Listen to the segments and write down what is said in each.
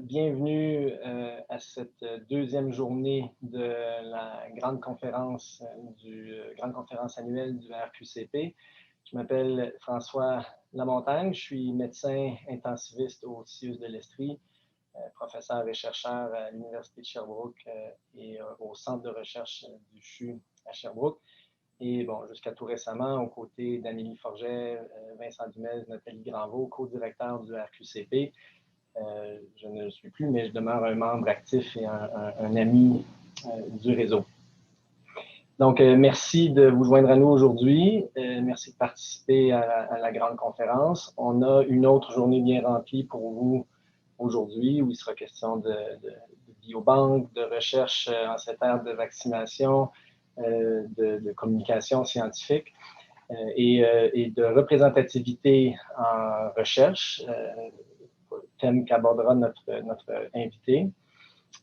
Bienvenue à cette deuxième journée de la grande conférence annuelle du RQCP. Je m'appelle François Lamontagne, je suis médecin intensiviste au CIUS de l'Estrie, professeur et chercheur à l'Université de Sherbrooke et au Centre de recherche du CHU à Sherbrooke. Et bon, jusqu'à tout récemment, aux côtés d'Amélie Forget, Vincent Dumez, Nathalie Granvaux, co-directeur du RQCP. Je ne le suis plus, mais je demeure un membre actif et un ami du réseau. Donc, merci de vous joindre à nous aujourd'hui. Merci de participer à la grande conférence. On a une autre journée bien remplie pour vous aujourd'hui, où il sera question de biobanque, de recherche en cette ère de vaccination, de communication scientifique et de représentativité en recherche. Thème qu'abordera notre invité.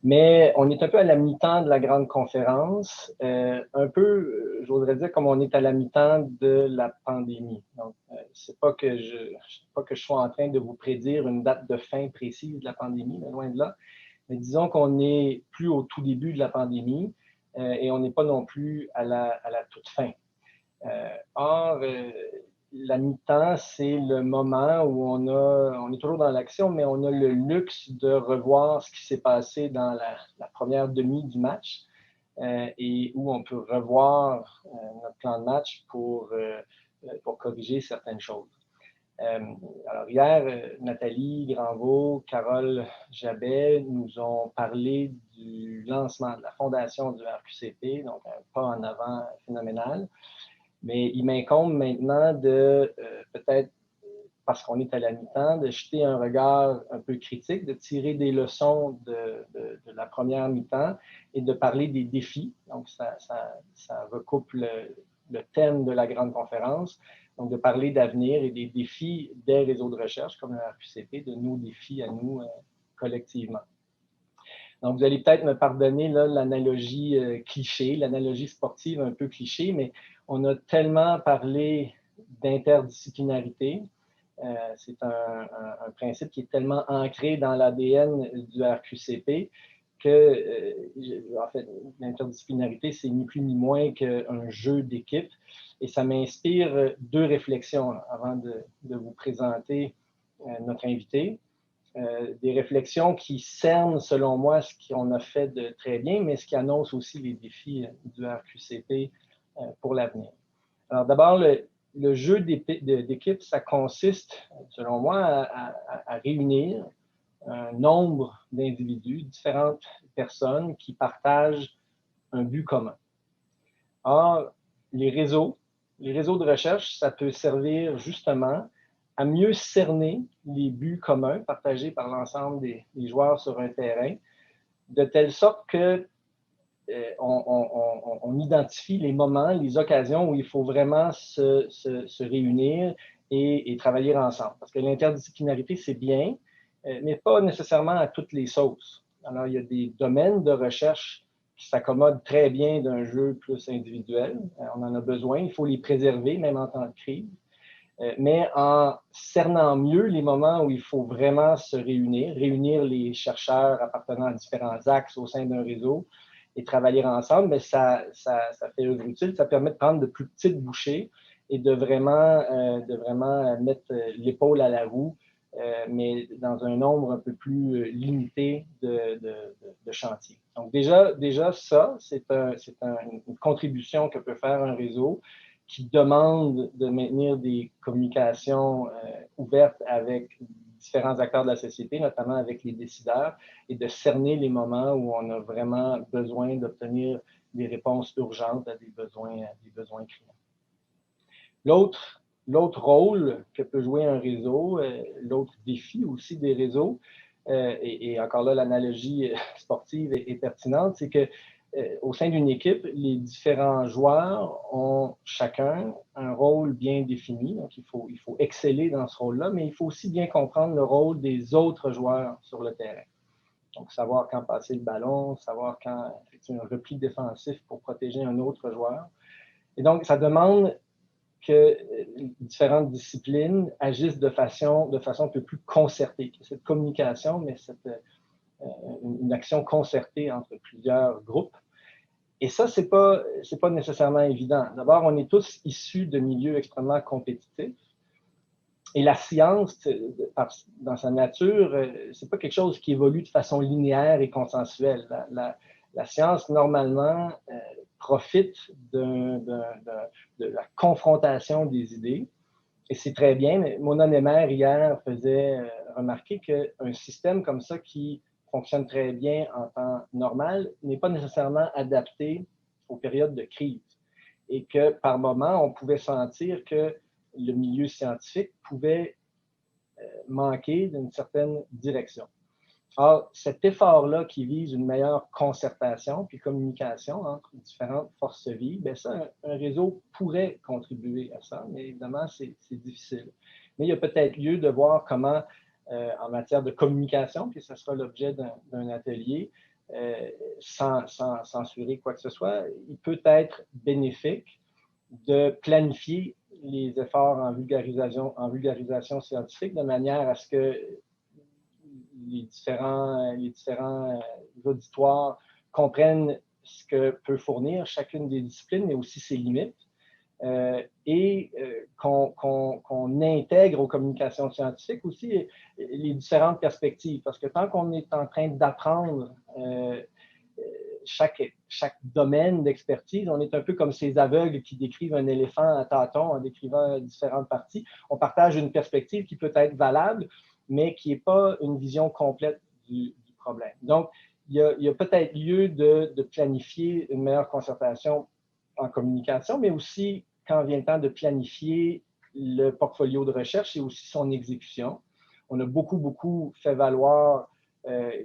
Mais on est un peu à la mi-temps de la grande conférence, un peu, j'oserais dire, comme on est à la mi-temps de la pandémie. Donc, c'est pas que je sois en train de vous prédire une date de fin précise de la pandémie, mais loin de là. Mais disons qu'on n'est plus au tout début de la pandémie et on n'est pas non plus à la toute fin. Or, la mi-temps, c'est le moment où on est toujours dans l'action, mais on a le luxe de revoir ce qui s'est passé dans la première demi du match et où on peut revoir notre plan de match pour corriger certaines choses. Alors hier, Nathalie Granvaux, Carole Jabet nous ont parlé du lancement de la fondation du RQCP, donc un pas en avant phénoménal. Mais il m'incombe maintenant de, peut-être parce qu'on est à la mi-temps, de jeter un regard un peu critique, de tirer des leçons de la première mi-temps et de parler des défis. Donc, ça recoupe le thème de la grande conférence. Donc, de parler d'avenir et des défis des réseaux de recherche comme le RQCP, de nos défis à nous collectivement. Donc, vous allez peut-être me pardonner l'analogie cliché, l'analogie sportive un peu cliché, mais on a tellement parlé d'interdisciplinarité. C'est un principe qui est tellement ancré dans l'ADN du RQCP que, en fait, l'interdisciplinarité, c'est ni plus ni moins qu'un jeu d'équipe. Et ça m'inspire deux réflexions avant de vous présenter notre invité. Des réflexions qui cernent, selon moi, ce qu'on a fait de très bien, mais ce qui annonce aussi les défis du RQCP pour l'avenir. Alors d'abord, le jeu d'équipe, ça consiste, selon moi, à réunir un nombre d'individus, différentes personnes qui partagent un but commun. Or, les réseaux de recherche, ça peut servir justement à mieux cerner les buts communs partagés par l'ensemble des joueurs sur un terrain, de telle sorte que on identifie les moments, les occasions où il faut vraiment se réunir et travailler ensemble. Parce que l'interdisciplinarité, c'est bien, mais pas nécessairement à toutes les sauces. Alors, il y a des domaines de recherche qui s'accommodent très bien d'un jeu plus individuel. On en a besoin, il faut les préserver, même en temps de crise. Mais en cernant mieux les moments où il faut vraiment se réunir les chercheurs appartenant à différents axes au sein d'un réseau et travailler ensemble, mais ça fait œuvre utile, ça permet de prendre de plus petites bouchées et de vraiment mettre l'épaule à la roue, mais dans un nombre un peu plus limité de chantiers. Donc déjà ça, c'est une contribution que peut faire un réseau qui demande de maintenir des communications ouvertes avec différents acteurs de la société, notamment avec les décideurs, et de cerner les moments où on a vraiment besoin d'obtenir des réponses urgentes à des besoins criants. L'autre rôle que peut jouer un réseau, l'autre défi aussi des réseaux, et encore là, l'analogie sportive est pertinente, c'est que au sein d'une équipe, les différents joueurs ont chacun un rôle bien défini. Donc, il faut exceller dans ce rôle-là, mais il faut aussi bien comprendre le rôle des autres joueurs sur le terrain. Donc, savoir quand passer le ballon, savoir quand effectuer un repli défensif pour protéger un autre joueur. Et donc, ça demande que différentes disciplines agissent de façon un peu plus concertée. Cette communication, mais une action concertée entre plusieurs groupes. Et ça, c'est pas nécessairement évident. D'abord, on est tous issus de milieux extrêmement compétitifs. Et la science, dans sa nature, c'est pas quelque chose qui évolue de façon linéaire et consensuelle. La science, normalement, profite de la confrontation des idées. Et c'est très bien. Mais Mona Nemer, hier, faisait remarquer qu'un système comme ça qui fonctionne très bien en temps normal n'est pas nécessairement adapté aux périodes de crise. Et que par moment, on pouvait sentir que le milieu scientifique pouvait manquer d'une certaine direction. Or, cet effort-là qui vise une meilleure concertation puis communication entre différentes forces vives, bien ça, un réseau pourrait contribuer à ça, mais évidemment, c'est difficile. Mais il y a peut-être lieu de voir comment, en matière de communication, puis ça sera l'objet d'un atelier, sans censurer quoi que ce soit, il peut être bénéfique de planifier les efforts en vulgarisation scientifique de manière à ce que les différents auditoires comprennent ce que peut fournir chacune des disciplines, mais aussi ses limites, et qu'on intègre aux communications scientifiques aussi les différentes perspectives. Parce que tant qu'on est en train d'apprendre chaque domaine d'expertise, on est un peu comme ces aveugles qui décrivent un éléphant à tâtons en décrivant différentes parties. On partage une perspective qui peut être valable, mais qui n'est pas une vision complète du problème. Donc, il y a peut-être lieu de planifier une meilleure concertation en communication, mais aussi, quand vient le temps de planifier le portfolio de recherche et aussi son exécution. On a beaucoup fait valoir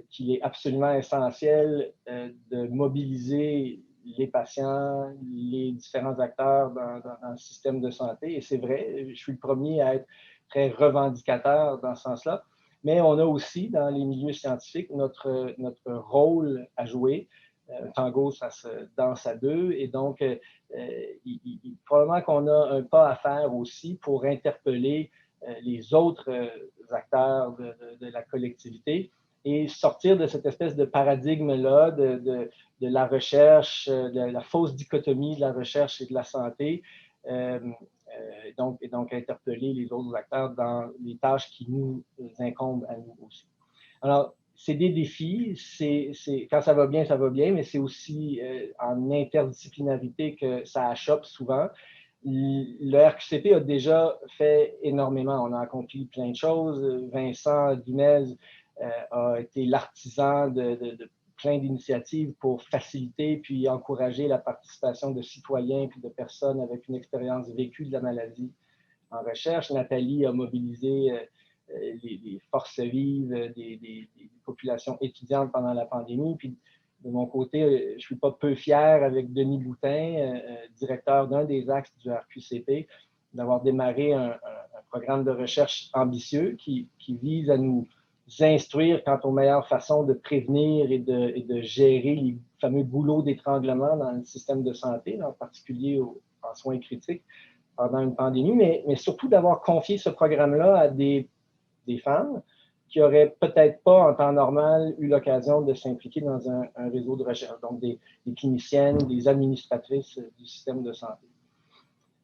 qu'il est absolument essentiel de mobiliser les patients, les différents acteurs dans le système de santé. Et c'est vrai, je suis le premier à être très revendicateur dans ce sens-là. Mais on a aussi, dans les milieux scientifiques, notre rôle à jouer. Un tango, ça se danse à deux. Et donc, probablement qu'on a un pas à faire aussi pour interpeller les autres acteurs de la collectivité et sortir de cette espèce de paradigme-là de la recherche, de la fausse dichotomie de la recherche et de la santé, et donc interpeller les autres acteurs dans les tâches qui nous incombent à nous aussi. Alors, c'est des défis, quand ça va bien, mais c'est aussi en interdisciplinarité que ça achoppe souvent. Le RQCP a déjà fait énormément. On a accompli plein de choses. Vincent Dunez a été l'artisan de plein d'initiatives pour faciliter puis encourager la participation de citoyens puis de personnes avec une expérience vécue de la maladie en recherche. Nathalie a mobilisé les forces vives des populations étudiantes pendant la pandémie. Puis de mon côté, je ne suis pas peu fier avec Denis Boutin, directeur d'un des axes du RQCP, d'avoir démarré un programme de recherche ambitieux qui vise à nous instruire quant aux meilleures façons de prévenir et de gérer les fameux goulots d'étranglement dans le système de santé, en particulier en soins critiques pendant une pandémie, mais surtout d'avoir confié ce programme-là à des femmes qui n'auraient peut-être pas, en temps normal, eu l'occasion de s'impliquer dans un réseau de recherche, donc des cliniciennes, des administratrices du système de santé.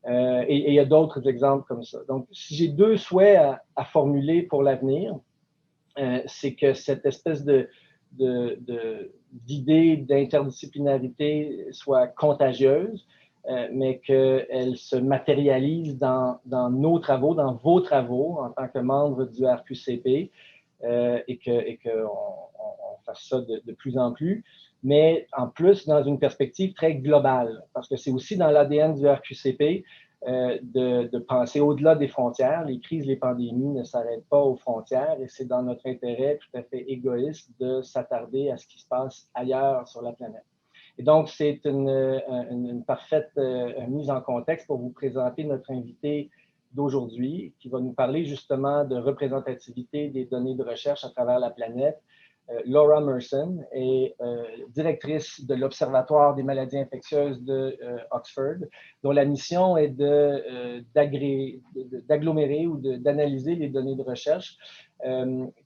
Et il y a d'autres exemples comme ça. Donc, si j'ai deux souhaits à formuler pour l'avenir, c'est que cette espèce d'idée d'interdisciplinarité soit contagieuse, mais qu'elle se matérialise dans nos travaux, dans vos travaux en tant que membre du RQCP, et qu'on fasse ça de plus en plus, mais en plus dans une perspective très globale, parce que c'est aussi dans l'ADN du RQCP de penser au-delà des frontières. Les crises, les pandémies ne s'arrêtent pas aux frontières et c'est dans notre intérêt tout à fait égoïste de s'attarder à ce qui se passe ailleurs sur la planète. Et donc, c'est une parfaite mise en contexte pour vous présenter notre invité d'aujourd'hui qui va nous parler justement de représentativité des données de recherche à travers la planète Laura Merson est directrice de l'Observatoire des maladies infectieuses de Oxford, dont la mission est d'agglomérer ou d'analyser les données de recherche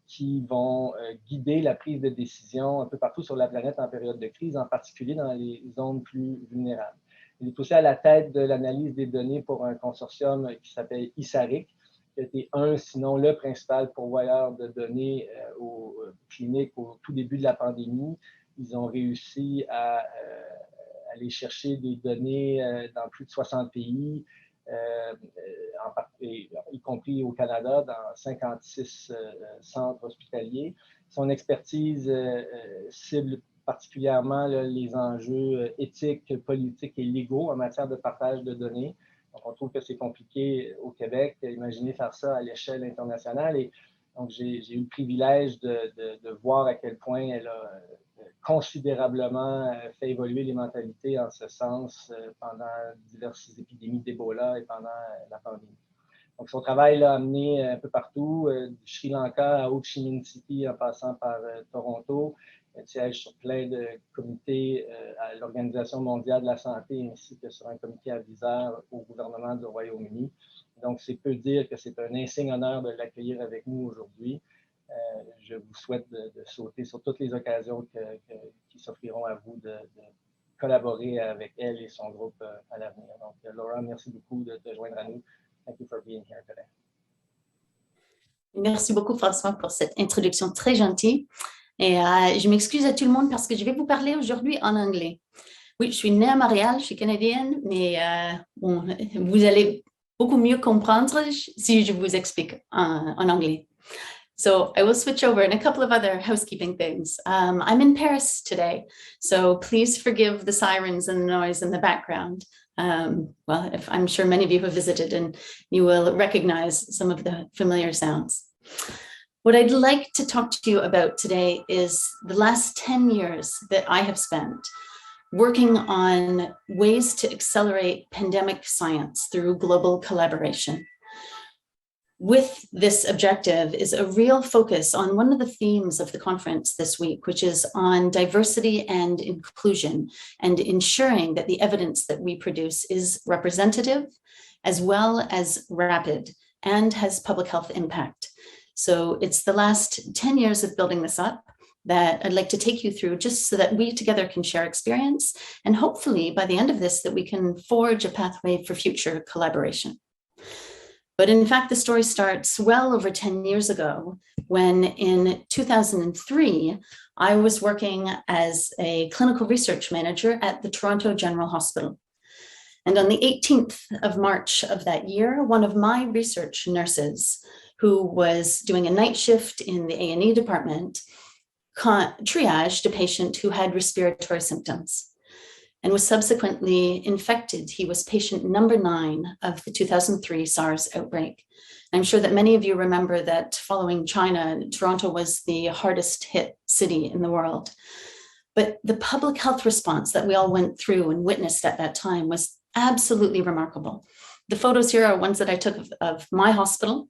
qui vont guider la prise de décision un peu partout sur la planète en période de crise, en particulier dans les zones plus vulnérables. Il est aussi à la tête de l'analyse des données pour un consortium qui s'appelle ISARIC, qui a été sinon le principal pourvoyeur de données aux cliniques au tout début de la pandémie. Ils ont réussi à aller chercher des données dans plus de 60 pays, y compris au Canada, dans 56 centres hospitaliers. Son expertise cible particulièrement les enjeux éthiques, politiques et légaux en matière de partage de données. Donc, on trouve que c'est compliqué au Québec. Imaginez faire ça à l'échelle internationale. Et donc, j'ai eu le privilège de voir à quel point elle a considérablement fait évoluer les mentalités en ce sens pendant diverses épidémies d'Ebola et pendant la pandémie. Donc, son travail l'a amené un peu partout, du Sri Lanka à Ho Chi Minh City en passant par Toronto. Elle siège sur plein de comités à l'Organisation mondiale de la santé ainsi que sur un comité aviseur au gouvernement du Royaume-Uni. Donc, c'est peu dire que c'est un insigne honneur de l'accueillir avec nous aujourd'hui. Je vous souhaite de sauter sur toutes les occasions qui s'offriront à vous de collaborer avec elle et son groupe à l'avenir. Donc, Laura, merci beaucoup de te joindre à nous. Thank you for being here today. Merci beaucoup, François, pour cette introduction très gentille. Et je m'excuse à tout le monde parce que je vais vous parler aujourd'hui en anglais. Oui, je suis née à Montréal, je suis canadienne, mais bon, vous allez beaucoup mieux comprendre si je vous explique en anglais. So I will switch over and a couple of other housekeeping things. I'm in Paris today, so please forgive the sirens and the noise in the background. Well, I'm sure many of you have visited and you will recognize some of the familiar sounds. What I'd like to talk to you about today is the last 10 years that I have spent working on ways to accelerate pandemic science through global collaboration. With this objective is a real focus on one of the themes of the conference this week, which is on diversity and inclusion and ensuring that the evidence that we produce is representative as well as rapid and has public health impact. So it's the last 10 years of building this up that I'd like to take you through just so that we together can share experience and hopefully by the end of this that we can forge a pathway for future collaboration. But in fact, the story starts well over 10 years ago when in 2003, I was working as a clinical research manager at the Toronto General Hospital. And on the 18th of March of that year, one of my research nurses who was doing a night shift in the A&E department triaged a patient who had respiratory symptoms and was subsequently infected. He was patient number 9 of the 2003 SARS outbreak. I'm sure that many of you remember that following China, Toronto was the hardest hit city in the world. But the public health response that we all went through and witnessed at that time was absolutely remarkable. The photos here are ones that I took of my hospital,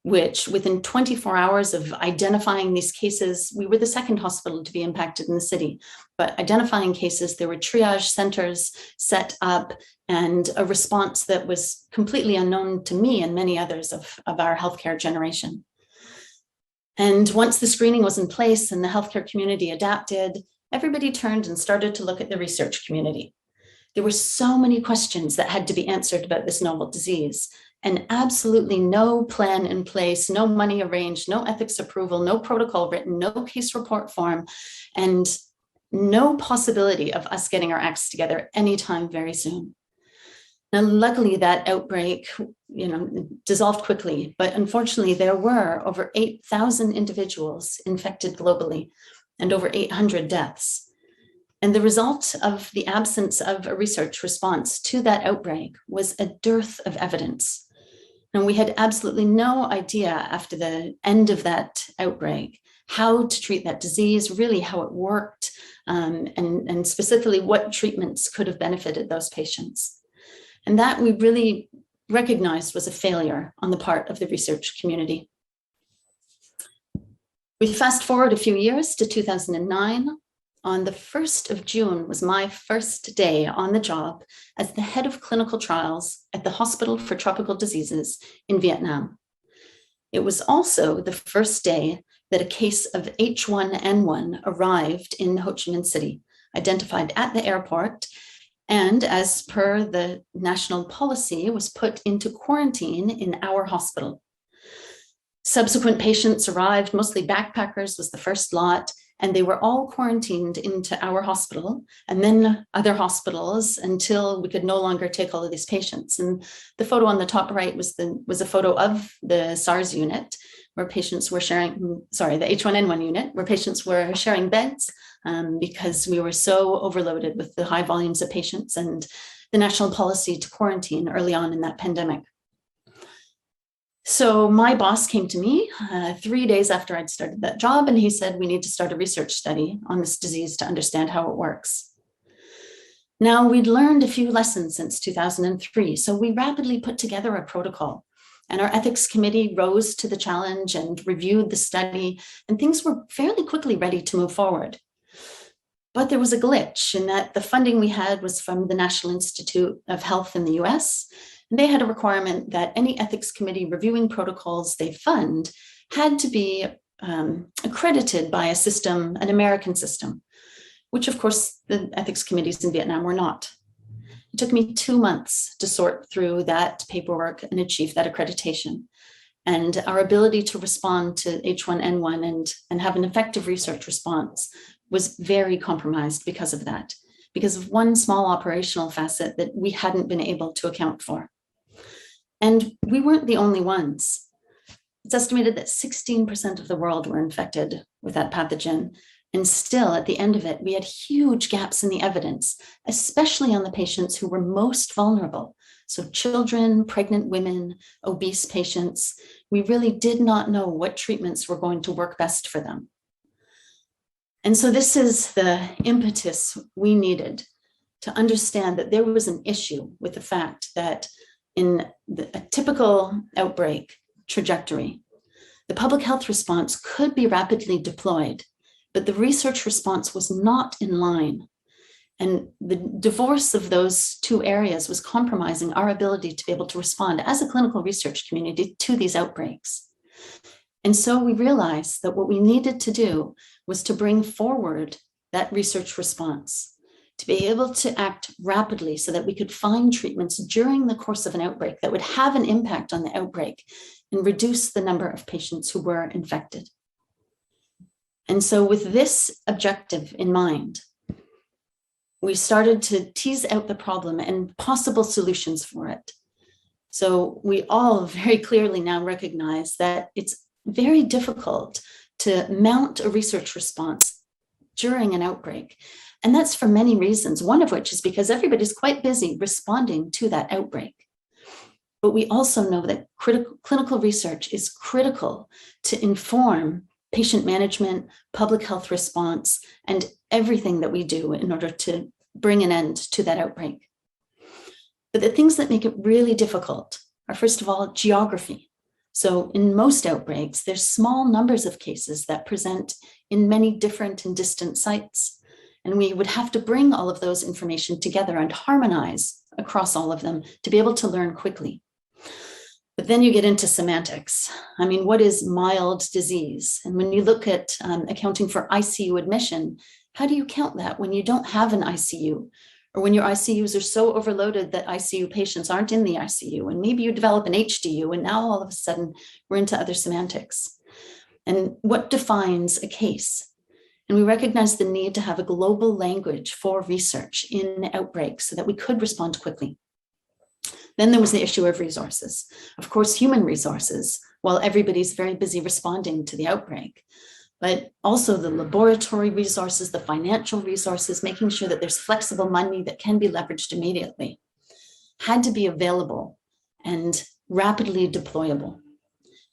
which within 24 hours of identifying these cases, we were the second hospital to be impacted in the city, but identifying cases, there were triage centers set up and a response that was completely unknown to me and many others of our healthcare generation. And once the screening was in place and the healthcare community adapted, everybody turned and started to look at the research community. There were so many questions that had to be answered about this novel disease. And absolutely no plan in place, no money arranged, no ethics approval, no protocol written, no case report form, and no possibility of us getting our acts together anytime very soon. Now, luckily that outbreak, dissolved quickly, but unfortunately there were over 8,000 individuals infected globally and over 800 deaths. And the result of the absence of a research response to that outbreak was a dearth of evidence. And we had absolutely no idea after the end of that outbreak how to treat that disease, really how it worked, and specifically what treatments could have benefited those patients. And that we really recognized was a failure on the part of the research community. We fast forward a few years to 2009. On the 1st of June was my first day on the job as the head of clinical trials at the Hospital for Tropical Diseases in Vietnam. It was also the first day that a case of H1N1 arrived in Ho Chi Minh City, identified at the airport, and as per the national policy, was put into quarantine in our hospital. Subsequent patients arrived, mostly backpackers was the first lot, and they were all quarantined into our hospital and then other hospitals until we could no longer take all of these patients. And the photo on the top right was a photo of the SARS unit where patients were sharing, sorry, the H1N1 unit, where patients were sharing beds because we were so overloaded with the high volumes of patients and the national policy to quarantine early on in that pandemic. So my boss came to me 3 days after I'd started that job, and he said, we need to start a research study on this disease to understand how it works. Now, we'd learned a few lessons since 2003, so we rapidly put together a protocol, and our ethics committee rose to the challenge and reviewed the study, and things were fairly quickly ready to move forward. But there was a glitch in that the funding we had was from the National Institute of Health in the US. And they had a requirement that any ethics committee reviewing protocols they fund had to be accredited by a system, an American system, which of course the ethics committees in Vietnam were not. It took me 2 months to sort through that paperwork and achieve that accreditation. And our ability to respond to H1N1 and have an effective research response was very compromised because of that, because of one small operational facet that we hadn't been able to account for. And we weren't the only ones. It's estimated that 16% of the world were infected with that pathogen. And still, at the end of it, we had huge gaps in the evidence, especially on the patients who were most vulnerable. So children, pregnant women, obese patients, we really did not know what treatments were going to work best for them. And so this is the impetus we needed to understand that there was an issue with the fact that in a typical outbreak trajectory, the public health response could be rapidly deployed, but the research response was not in line. And the divorce of those two areas was compromising our ability to be able to respond as a clinical research community to these outbreaks. And so we realized that what we needed to do was to bring forward that research response, to be able to act rapidly so that we could find treatments during the course of an outbreak that would have an impact on the outbreak and reduce the number of patients who were infected. And so with this objective in mind, we started to tease out the problem and possible solutions for it. So we all very clearly now recognize that it's very difficult to mount a research response during an outbreak. And that's for many reasons, one of which is because everybody's quite busy responding to that outbreak. But we also know that clinical research is critical to inform patient management, public health response, and everything that we do in order to bring an end to that outbreak. But the things that make it really difficult are, first of all, geography. So in most outbreaks, there's small numbers of cases that present in many different and distant sites. And we would have to bring all of those information together and harmonize across all of them to be able to learn quickly. But then you get into semantics. I mean, what is mild disease? And when you look at accounting for ICU admission, how do you count that when you don't have an ICU? Or when your ICUs are so overloaded that ICU patients aren't in the ICU, and maybe you develop an HDU, and now all of a sudden we're into other semantics. And what defines a case? And we recognize the need to have a global language for research in outbreaks so that we could respond quickly. Then there was the issue of resources. Of course, human resources, while everybody's very busy responding to the outbreak, but also the laboratory resources, the financial resources, making sure that there's flexible money that can be leveraged immediately, had to be available and rapidly deployable.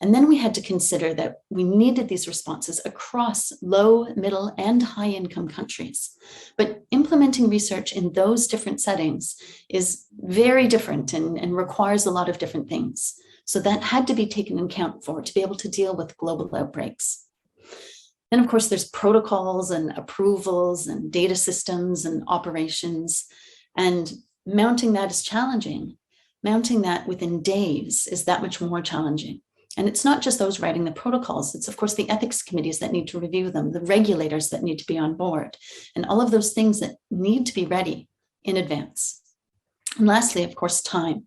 And then we had to consider that we needed these responses across low, middle, and high income countries. But implementing research in those different settings is very different and requires a lot of different things. So that had to be taken into account for to be able to deal with global outbreaks. Then, of course, there's protocols and approvals and data systems and operations. And mounting that is challenging. Mounting that within days is that much more challenging. And it's not just those writing the protocols. It's, of course, the ethics committees that need to review them, the regulators that need to be on board, and all of those things that need to be ready in advance. And lastly, of course, time.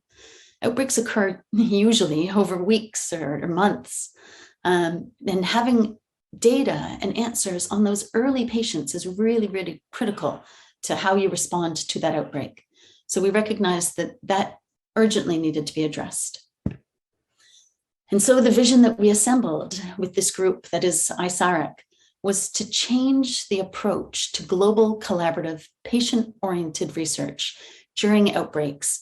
Outbreaks occur usually over weeks or months. And having data and answers on those early patients is really, really critical to how you respond to that outbreak. So we recognize that that urgently needed to be addressed. And so the vision that we assembled with this group that is ISARIC was to change the approach to global collaborative patient-oriented research during outbreaks.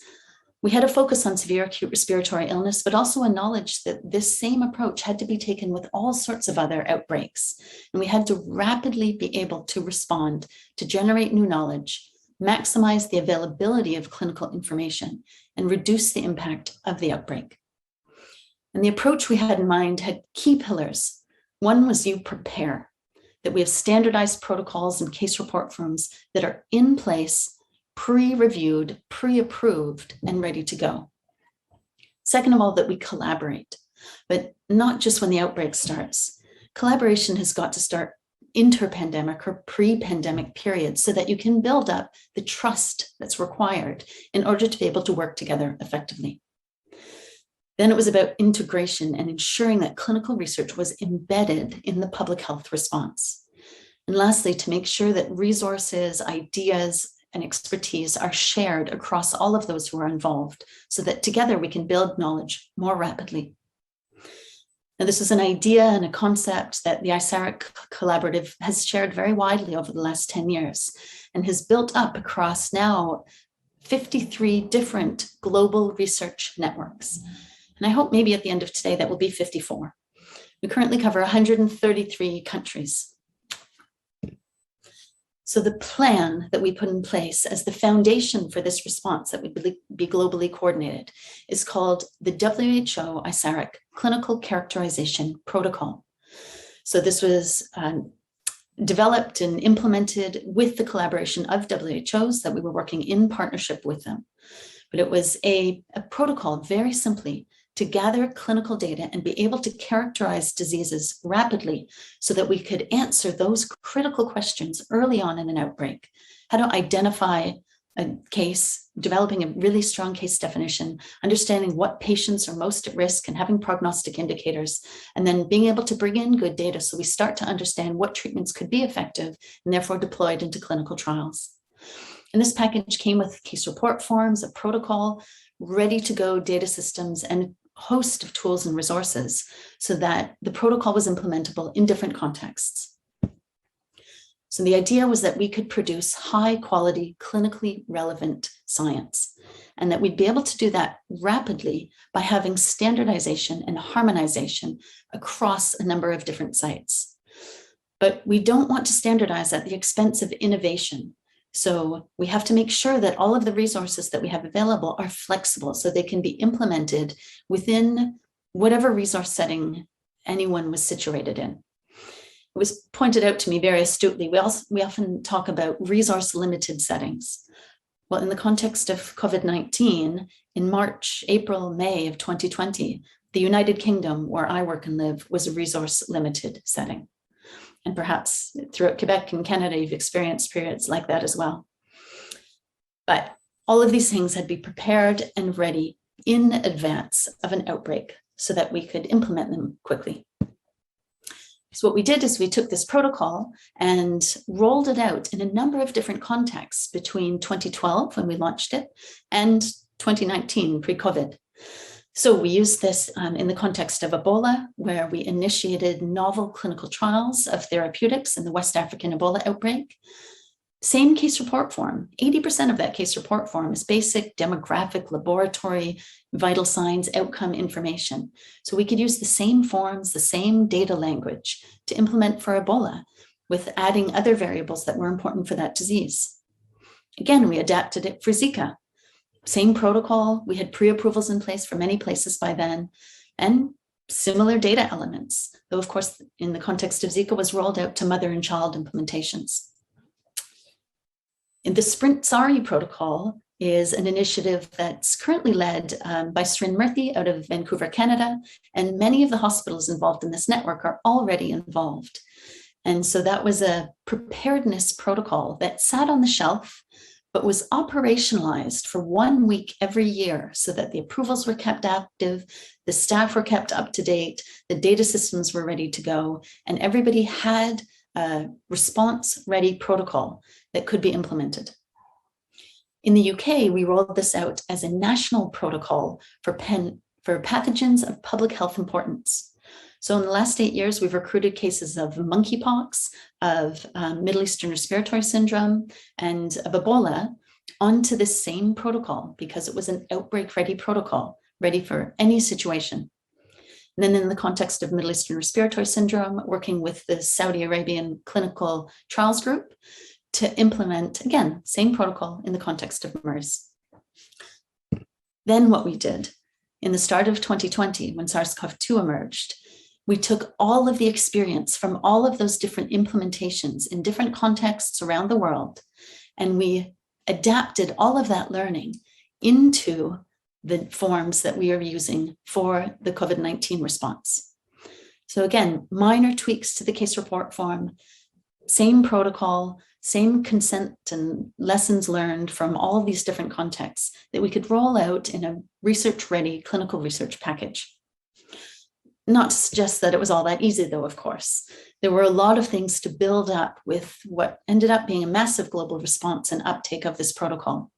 We had a focus on severe acute respiratory illness, but also a knowledge that this same approach had to be taken with all sorts of other outbreaks. And we had to rapidly be able to respond, to generate new knowledge, maximize the availability of clinical information, and reduce the impact of the outbreak. And the approach we had in mind had key pillars. One was you prepare, that we have standardized protocols and case report forms that are in place, pre-reviewed, pre-approved, and ready to go. Second of all, that we collaborate, but not just when the outbreak starts. Collaboration has got to start interpandemic or pre-pandemic periods so that you can build up the trust that's required in order to be able to work together effectively. Then it was about integration and ensuring that clinical research was embedded in the public health response. And lastly, to make sure that resources, ideas, and expertise are shared across all of those who are involved so that together we can build knowledge more rapidly. Now, this is an idea and a concept that the ISARIC Collaborative has shared very widely over the last 10 years and has built up across now 53 different global research networks. And I hope maybe at the end of today that will be 54. We currently cover 133 countries. So the plan that we put in place as the foundation for this response that would be globally coordinated is called the WHO ISARIC Clinical Characterization Protocol. So this was developed and implemented with the collaboration of WHOs that we were working in partnership with them. But it was a protocol, very simply, to gather clinical data and be able to characterize diseases rapidly so that we could answer those critical questions early on in an outbreak. How to identify a case, developing a really strong case definition, understanding what patients are most at risk and having prognostic indicators, and then being able to bring in good data so we start to understand what treatments could be effective and therefore deployed into clinical trials. And this package came with case report forms, a protocol, ready to go data systems, and a host of tools and resources so that the protocol was implementable in different contexts. So the idea was that we could produce high quality, clinically relevant science, and that we'd be able to do that rapidly by having standardization and harmonization across a number of different sites. But we don't want to standardize at the expense of innovation. So we have to make sure that all of the resources that we have available are flexible so they can be implemented within whatever resource setting anyone was situated in. It was pointed out to me very astutely. We often talk about resource limited settings. Well, in the context of COVID-19, in March, April, May of 2020, the United Kingdom, where I work and live, was a resource limited setting. And perhaps throughout Quebec and Canada, you've experienced periods like that as well. But all of these things had to be prepared and ready in advance of an outbreak so that we could implement them quickly. So what we did is we took this protocol and rolled it out in a number of different contexts between 2012, when we launched it, and 2019, pre-COVID. So we used this in the context of Ebola, where we initiated novel clinical trials of therapeutics in the West African Ebola outbreak. Same case report form. 80% of that case report form is basic demographic, laboratory, vital signs, outcome information. So we could use the same forms, the same data language to implement for Ebola, with adding other variables that were important for that disease. Again, we adapted it for Zika. Same protocol, we had pre-approvals in place for many places by then, and similar data elements, though of course in the context of Zika was rolled out to mother and child implementations. In the Sprint SARI protocol is an initiative that's currently led by Srin Murthy out of Vancouver, Canada, and many of the hospitals involved in this network are already involved. And so that was a preparedness protocol that sat on the shelf, but was operationalized for 1 week every year so that the approvals were kept active, the staff were kept up to date, the data systems were ready to go, and everybody had a response-ready protocol that could be implemented. In the UK, we rolled this out as a national protocol for pathogens of public health importance. So in the last 8 years, we've recruited cases of monkeypox, of Middle Eastern respiratory syndrome, and of Ebola onto this same protocol because it was an outbreak-ready protocol, ready for any situation. And then in the context of Middle Eastern respiratory syndrome, working with the Saudi Arabian Clinical Trials Group to implement, again, same protocol in the context of MERS. Then what we did in the start of 2020, when SARS-CoV-2 emerged, we took all of the experience from all of those different implementations in different contexts around the world, and we adapted all of that learning into the forms that we are using for the COVID-19 response. So again, minor tweaks to the case report form, same protocol, same consent and lessons learned from all of these different contexts that we could roll out in a research-ready clinical research package. Not to suggest that it was all that easy, though, of course. There were a lot of things to build up with what ended up being a massive global response and uptake of this protocol.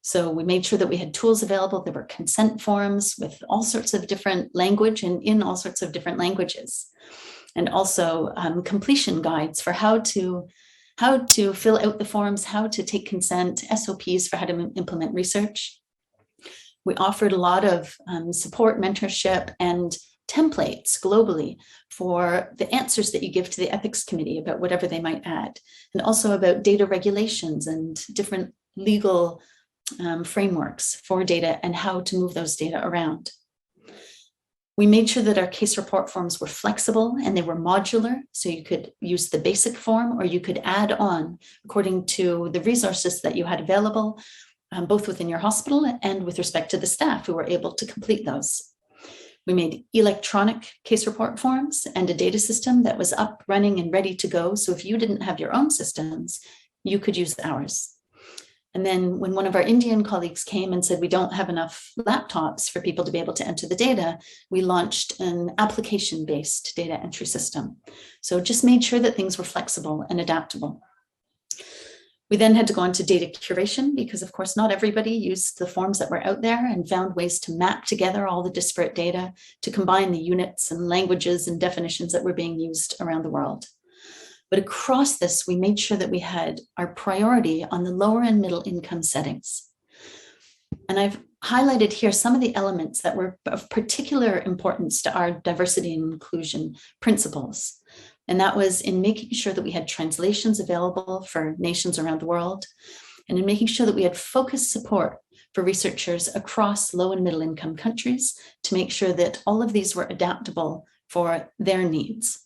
So we made sure that we had tools available. There were consent forms with all sorts of different language and in all sorts of different languages. And also completion guides for how to fill out the forms, how to take consent, SOPs for how to implement research. We offered a lot of support, mentorship, and templates globally for the answers that you give to the ethics committee about whatever they might add, and also about data regulations and different legal frameworks for data and how to move those data around. We made sure that our case report forms were flexible and they were modular, so you could use the basic form or you could add on according to the resources that you had available, both within your hospital and with respect to the staff who were able to complete those. We made electronic case report forms and a data system that was up, running, and ready to go. So if you didn't have your own systems, you could use ours. And then when one of our Indian colleagues came and said, we don't have enough laptops for people to be able to enter the data, we launched an application-based data entry system. So just made sure that things were flexible and adaptable. We then had to go on to data curation because, of course, not everybody used the forms that were out there and found ways to map together all the disparate data to combine the units and languages and definitions that were being used around the world. But across this, we made sure that we had our priority on the lower and middle income settings. And I've highlighted here some of the elements that were of particular importance to our diversity and inclusion principles. And that was in making sure that we had translations available for nations around the world, and in making sure that we had focused support for researchers across low and middle income countries to make sure that all of these were adaptable for their needs.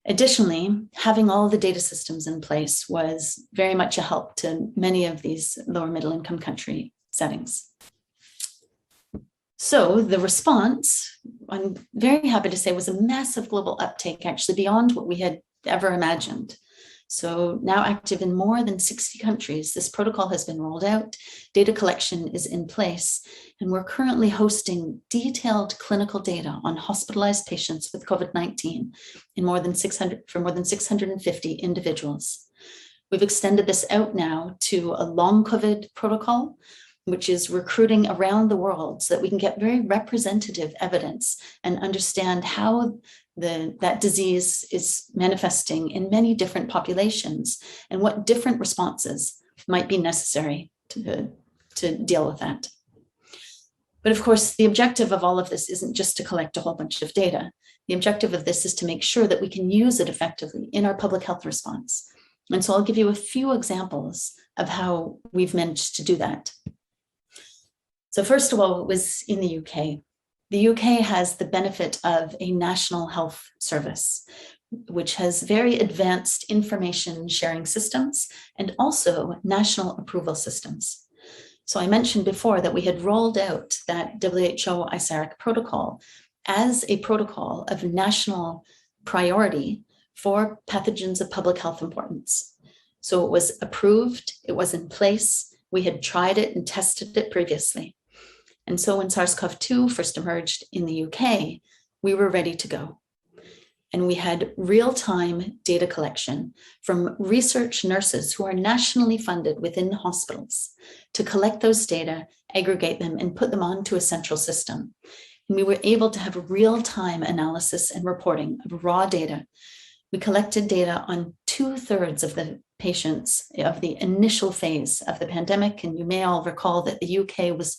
Additionally, having all the data systems in place was very much a help to many of these lower middle income country settings. So the response, I'm very happy to say, was a massive global uptake, actually beyond what we had ever imagined. So now active in more than 60 countries, this protocol has been rolled out, data collection is in place, and we're currently hosting detailed clinical data on hospitalized patients with COVID-19 in more than 650 individuals. We've extended this out now to a long COVID protocol, which is recruiting around the world so that we can get very representative evidence and understand how that disease is manifesting in many different populations and what different responses might be necessary to deal with that. But of course, the objective of all of this isn't just to collect a whole bunch of data. The objective of this is to make sure that we can use it effectively in our public health response. And so I'll give you a few examples of how we've managed to do that. So first of all, it was in the UK. The UK has the benefit of a national health service, which has very advanced information sharing systems and also national approval systems. So I mentioned before that we had rolled out that WHO ISARIC protocol as a protocol of national priority for pathogens of public health importance. So it was approved, it was in place, we had tried it and tested it previously. And so when SARS-CoV-2 first emerged in the UK, we were ready to go. And we had real-time data collection from research nurses who are nationally funded within hospitals to collect those data, aggregate them, and put them onto a central system. And we were able to have real-time analysis and reporting of raw data. We collected data on 2/3 of the patients of the initial phase of the pandemic. And you may all recall that the UK was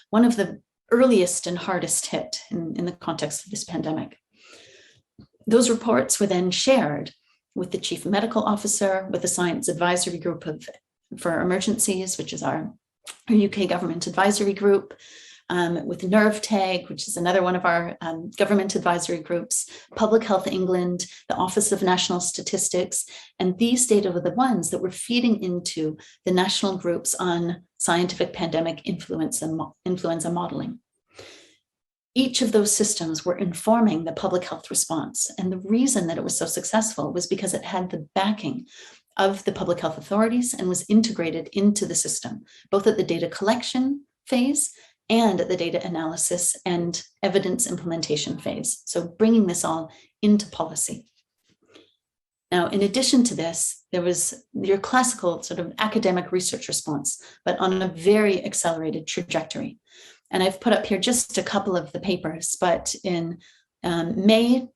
one of the earliest and hardest hit in the context of this pandemic. Those reports were then shared with the Chief Medical Officer, with the Science Advisory Group for Emergencies, which is our UK government advisory group, with NERVTAG, which is another one of our government advisory groups, Public Health England, the Office of National Statistics, and these data were the ones that were feeding into the national groups on scientific pandemic influenza modeling. Each of those systems were informing the public health response. And the reason that it was so successful was because it had the backing of the public health authorities and was integrated into the system, both at the data collection phase and at the data analysis and evidence implementation phase. So bringing this all into policy. Now, in addition to this, there was your classical sort of academic research response, but on a very accelerated trajectory. And I've put up here just a couple of the papers, but in May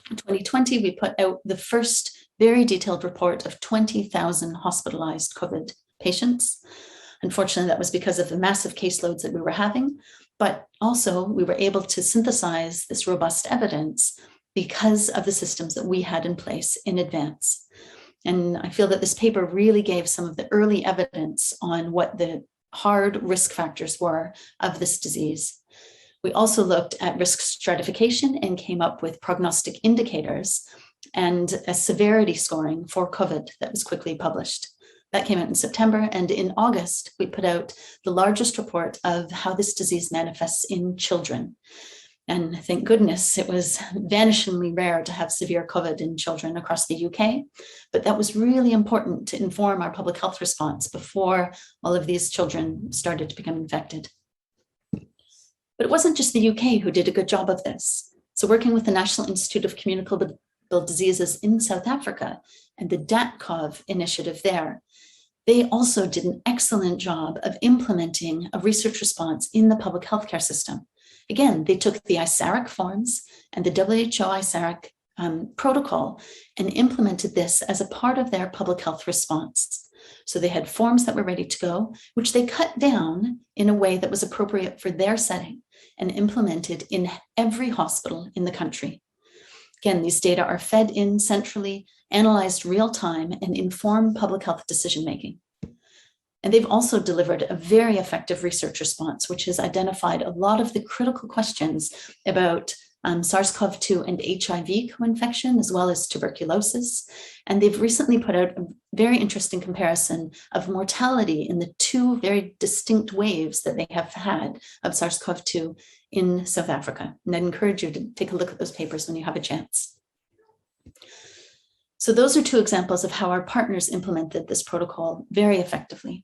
2020, we put out the first very detailed report of 20,000 hospitalized COVID patients. Unfortunately, that was because of the massive caseloads that we were having, but also we were able to synthesize this robust evidence because of the systems that we had in place in advance. And I feel that this paper really gave some of the early evidence on what the hard risk factors were of this disease. We also looked at risk stratification and came up with prognostic indicators and a severity scoring for COVID that was quickly published. That came out in September, and in August, we put out the largest report of how this disease manifests in children. And thank goodness it was vanishingly rare to have severe COVID in children across the UK, but that was really important to inform our public health response before all of these children started to become infected. But it wasn't just the UK who did a good job of this. So working with the National Institute of Communicable Diseases in South Africa and the DATCOV initiative there, they also did an excellent job of implementing a research response in the public healthcare system. Again, they took the ISARIC forms and the WHO ISARIC protocol and implemented this as a part of their public health response. So they had forms that were ready to go, which they cut down in a way that was appropriate for their setting and implemented in every hospital in the country. Again, these data are fed in centrally, analyzed real time, and inform public health decision-making. And they've also delivered a very effective research response, which has identified a lot of the critical questions about SARS-CoV-2 and HIV co-infection, as well as tuberculosis. And they've recently put out a very interesting comparison of mortality in the two very distinct waves that they have had of SARS-CoV-2 in South Africa. And I'd encourage you to take a look at those papers when you have a chance. So those are two examples of how our partners implemented this protocol very effectively.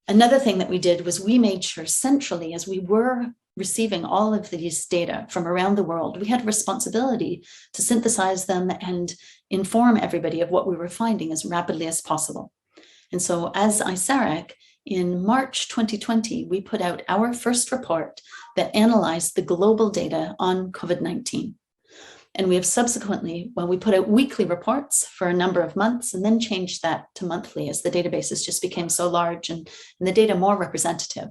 Another thing that we did was we made sure centrally, as we were receiving all of these data from around the world, we had a responsibility to synthesize them and inform everybody of what we were finding as rapidly as possible. And so as ISARIC, in March 2020, we put out our first report that analyzed the global data on COVID-19. And we have subsequently, well, we put out weekly reports for a number of months and then changed that to monthly as the databases just became so large and the data more representative.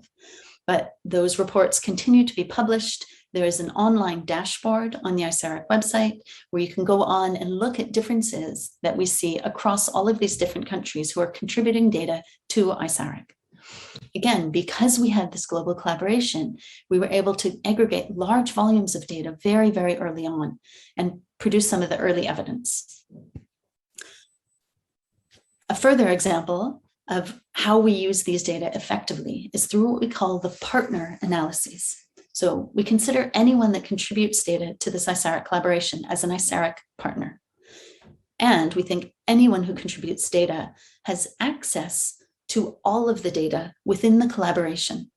But those reports continue to be published. There is an online dashboard on the ISARIC website where you can go on and look at differences that we see across all of these different countries who are contributing data to ISARIC. Again, because we had this global collaboration, we were able to aggregate large volumes of data very, very early on and produce some of the early evidence. A further example of how we use these data effectively is through what we call the partner analyses. So we consider anyone that contributes data to this ISARIC collaboration as an ISARIC partner. And we think anyone who contributes data has access to all of the data within the collaboration.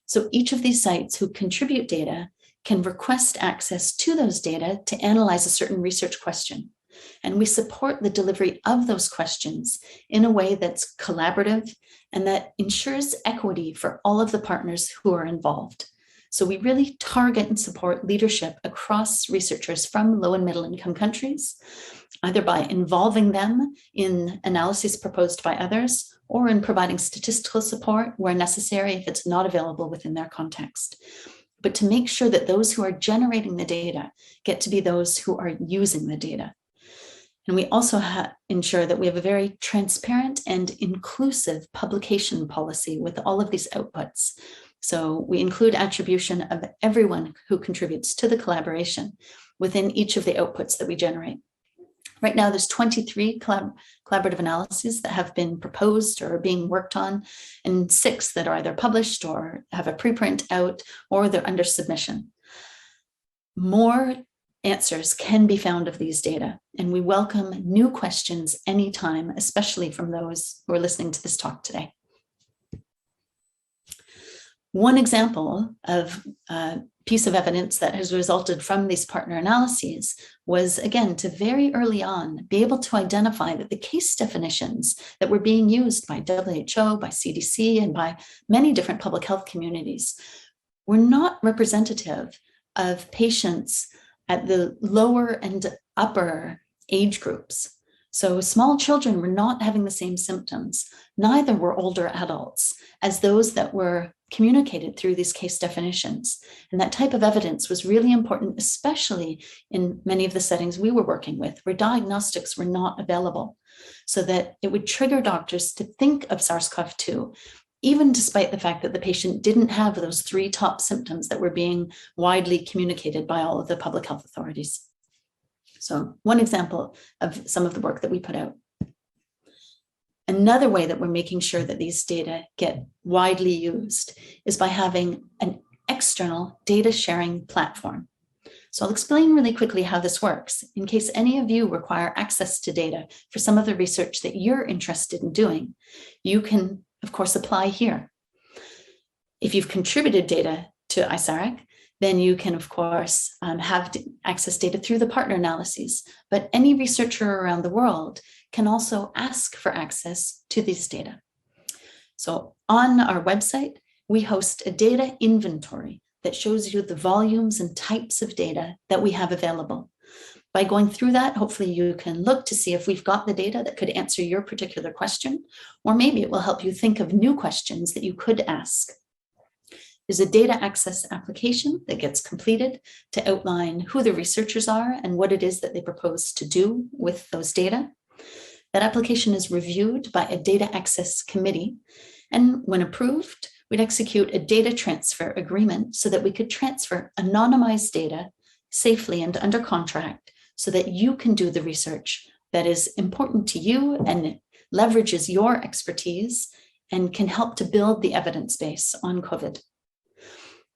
So each of these sites who contribute data can request access to those data to analyze a certain research question. And we support the delivery of those questions in a way that's collaborative and that ensures equity for all of the partners who are involved. So we really target and support leadership across researchers from low and middle income countries, either by involving them in analyses proposed by others or in providing statistical support where necessary if it's not available within their context. But to make sure that those who are generating the data get to be those who are using the data. And we also ensure that we have a very transparent and inclusive publication policy with all of these outputs. So we include attribution of everyone who contributes to the collaboration within each of the outputs that we generate. Right now, there's 23 collaborative analyses that have been proposed or are being worked on, and 6 that are either published or have a preprint out or they're under submission. More answers can be found of these data, and we welcome new questions anytime, especially from those who are listening to this talk today. One example of a piece of evidence that has resulted from these partner analyses was, again, to very early on be able to identify that the case definitions that were being used by WHO, by CDC, and by many different public health communities were not representative of patients at the lower and upper age groups. So small children were not having the same symptoms, neither were older adults, as those that were communicated through these case definitions. And that type of evidence was really important, especially in many of the settings we were working with, where diagnostics were not available, so that it would trigger doctors to think of SARS-CoV-2, even despite the fact that the patient didn't have those 3 top symptoms that were being widely communicated by all of the public health authorities. So one example of some of the work that we put out. Another way that we're making sure that these data get widely used is by having an external data sharing platform. So I'll explain really quickly how this works in case any of you require access to data for some of the research that you're interested in doing. You can, of course, apply here. If you've contributed data to ISARIC, then you can, of course, have access data through the partner analyses. But any researcher around the world can also ask for access to these data. So on our website, we host a data inventory that shows you the volumes and types of data that we have available. By going through that, hopefully you can look to see if we've got the data that could answer your particular question, or maybe it will help you think of new questions that you could ask. There's a data access application that gets completed to outline who the researchers are and what it is that they propose to do with those data. That application is reviewed by a data access committee, and when approved, we'd execute a data transfer agreement so that we could transfer anonymized data safely and under contract so that you can do the research that is important to you and leverages your expertise and can help to build the evidence base on COVID.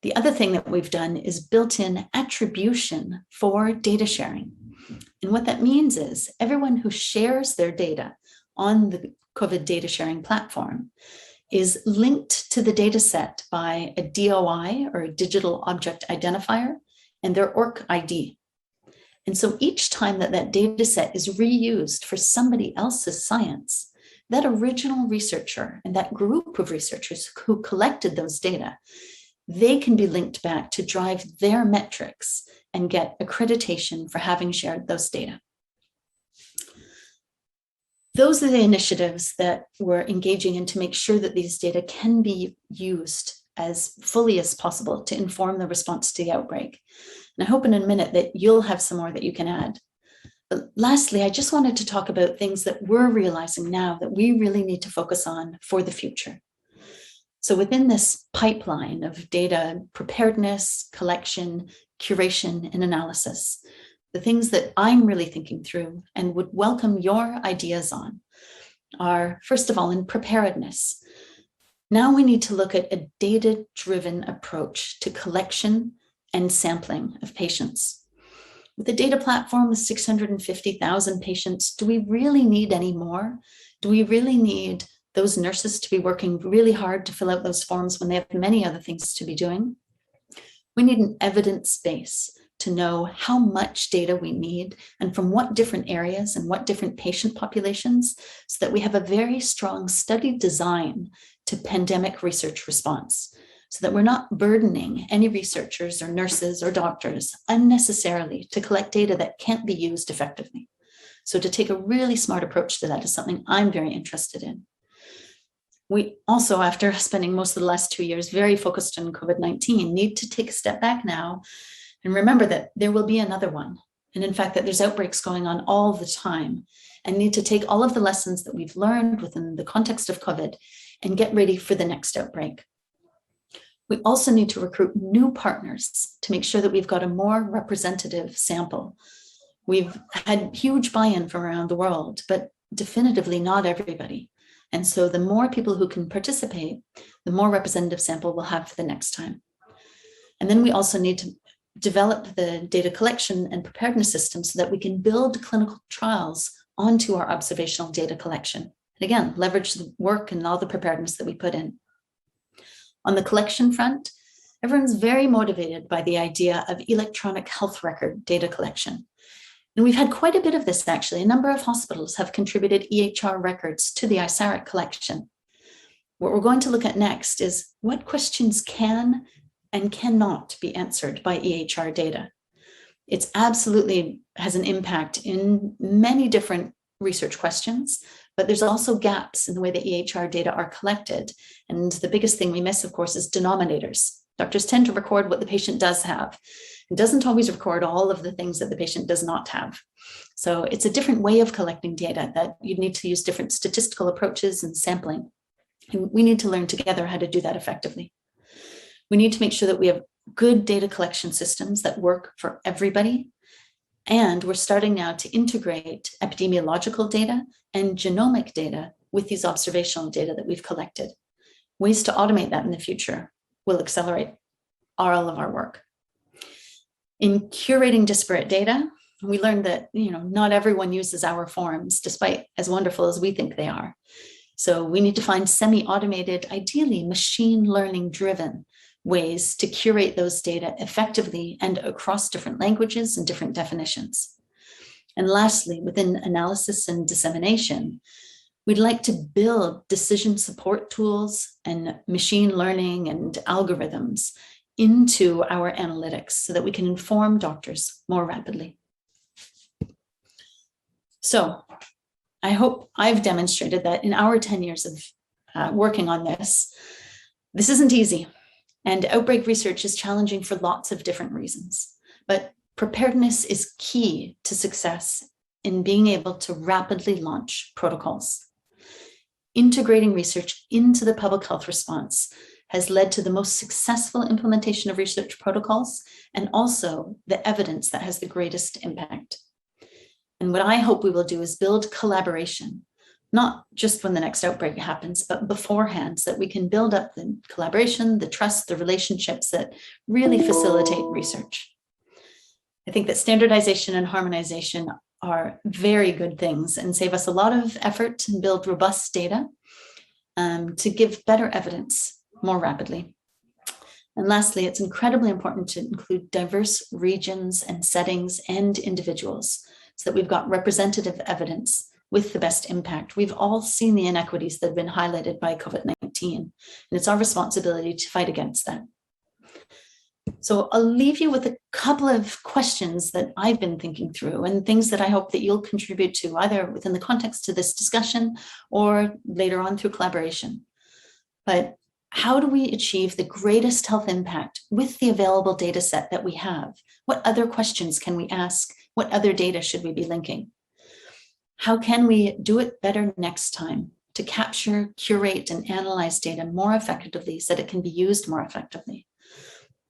The other thing that we've done is built-in attribution for data sharing. And what that means is everyone who shares their data on the COVID data sharing platform is linked to the data set by a DOI, or a digital object identifier, and their ORC ID. And so each time that that data set is reused for somebody else's science, that original researcher and that group of researchers who collected those data, they can be linked back to drive their metrics and get accreditation for having shared those data. Those are the initiatives that we're engaging in to make sure that these data can be used as fully as possible to inform the response to the outbreak. And I hope in a minute that you'll have some more that you can add. But lastly, I just wanted to talk about things that we're realizing now that we really need to focus on for the future. So within this pipeline of data preparedness, collection, curation, and analysis, the things that I'm really thinking through and would welcome your ideas on are, first of all, in preparedness. Now we need to look at a data-driven approach to collection and sampling of patients. With a data platform with 650,000 patients, do we really need any more? Do we really need those nurses to be working really hard to fill out those forms when they have many other things to be doing? We need an evidence base to know how much data we need and from what different areas and what different patient populations, so that we have a very strong study design to pandemic research response, so that we're not burdening any researchers or nurses or doctors unnecessarily to collect data that can't be used effectively. So to take a really smart approach to that is something I'm very interested in. We also, after spending most of the last 2 years very focused on COVID-19, need to take a step back now and remember that there will be another one. And in fact, that there's outbreaks going on all the time, and need to take all of the lessons that we've learned within the context of COVID and get ready for the next outbreak. We also need to recruit new partners to make sure that we've got a more representative sample. We've had huge buy-in from around the world, but definitively not everybody. And so the more people who can participate, the more representative sample we'll have for the next time. And then we also need to develop the data collection and preparedness system so that we can build clinical trials onto our observational data collection. And again, leverage the work and all the preparedness that we put in. On the collection front, everyone's very motivated by the idea of electronic health record data collection. And we've had quite a bit of this, actually. A number of hospitals have contributed EHR records to the ISARIC collection. What we're going to look at next is what questions can and cannot be answered by EHR data. It's absolutely has an impact in many different research questions, but there's also gaps in the way the EHR data are collected. And the biggest thing we miss, of course, is denominators. Doctors tend to record what the patient does have. It doesn't always record all of the things that the patient does not have. So it's a different way of collecting data that you need to use different statistical approaches and sampling. And we need to learn together how to do that effectively. We need to make sure that we have good data collection systems that work for everybody. And we're starting now to integrate epidemiological data and genomic data with these observational data that we've collected. Ways to automate that in the future will accelerate all of our work. In curating disparate data, we learned that not everyone uses our forms, despite as wonderful as we think they are. So we need to find semi-automated, ideally machine learning driven ways to curate those data effectively and across different languages and different definitions. And lastly, within analysis and dissemination, we'd like to build decision support tools and machine learning and algorithms into our analytics so that we can inform doctors more rapidly. So I hope I've demonstrated that in our 10 years of working on this isn't easy. And outbreak research is challenging for lots of different reasons. But preparedness is key to success in being able to rapidly launch protocols. Integrating research into the public health response has led to the most successful implementation of research protocols and also the evidence that has the greatest impact. And what I hope we will do is build collaboration, not just when the next outbreak happens, but beforehand, so that we can build up the collaboration, the trust, the relationships that really facilitate research. I think that standardization and harmonization are very good things and save us a lot of effort and build robust data to give better evidence more rapidly. And lastly, it's incredibly important to include diverse regions and settings and individuals so that we've got representative evidence with the best impact. We've all seen the inequities that have been highlighted by COVID-19, and it's our responsibility to fight against that. So I'll leave you with a couple of questions that I've been thinking through and things that I hope that you'll contribute to either within the context of this discussion or later on through collaboration. But how do we achieve the greatest health impact with the available data set that we have? What other questions can we ask? What other data should we be linking? How can we do it better next time to capture, curate, and analyze data more effectively so that it can be used more effectively?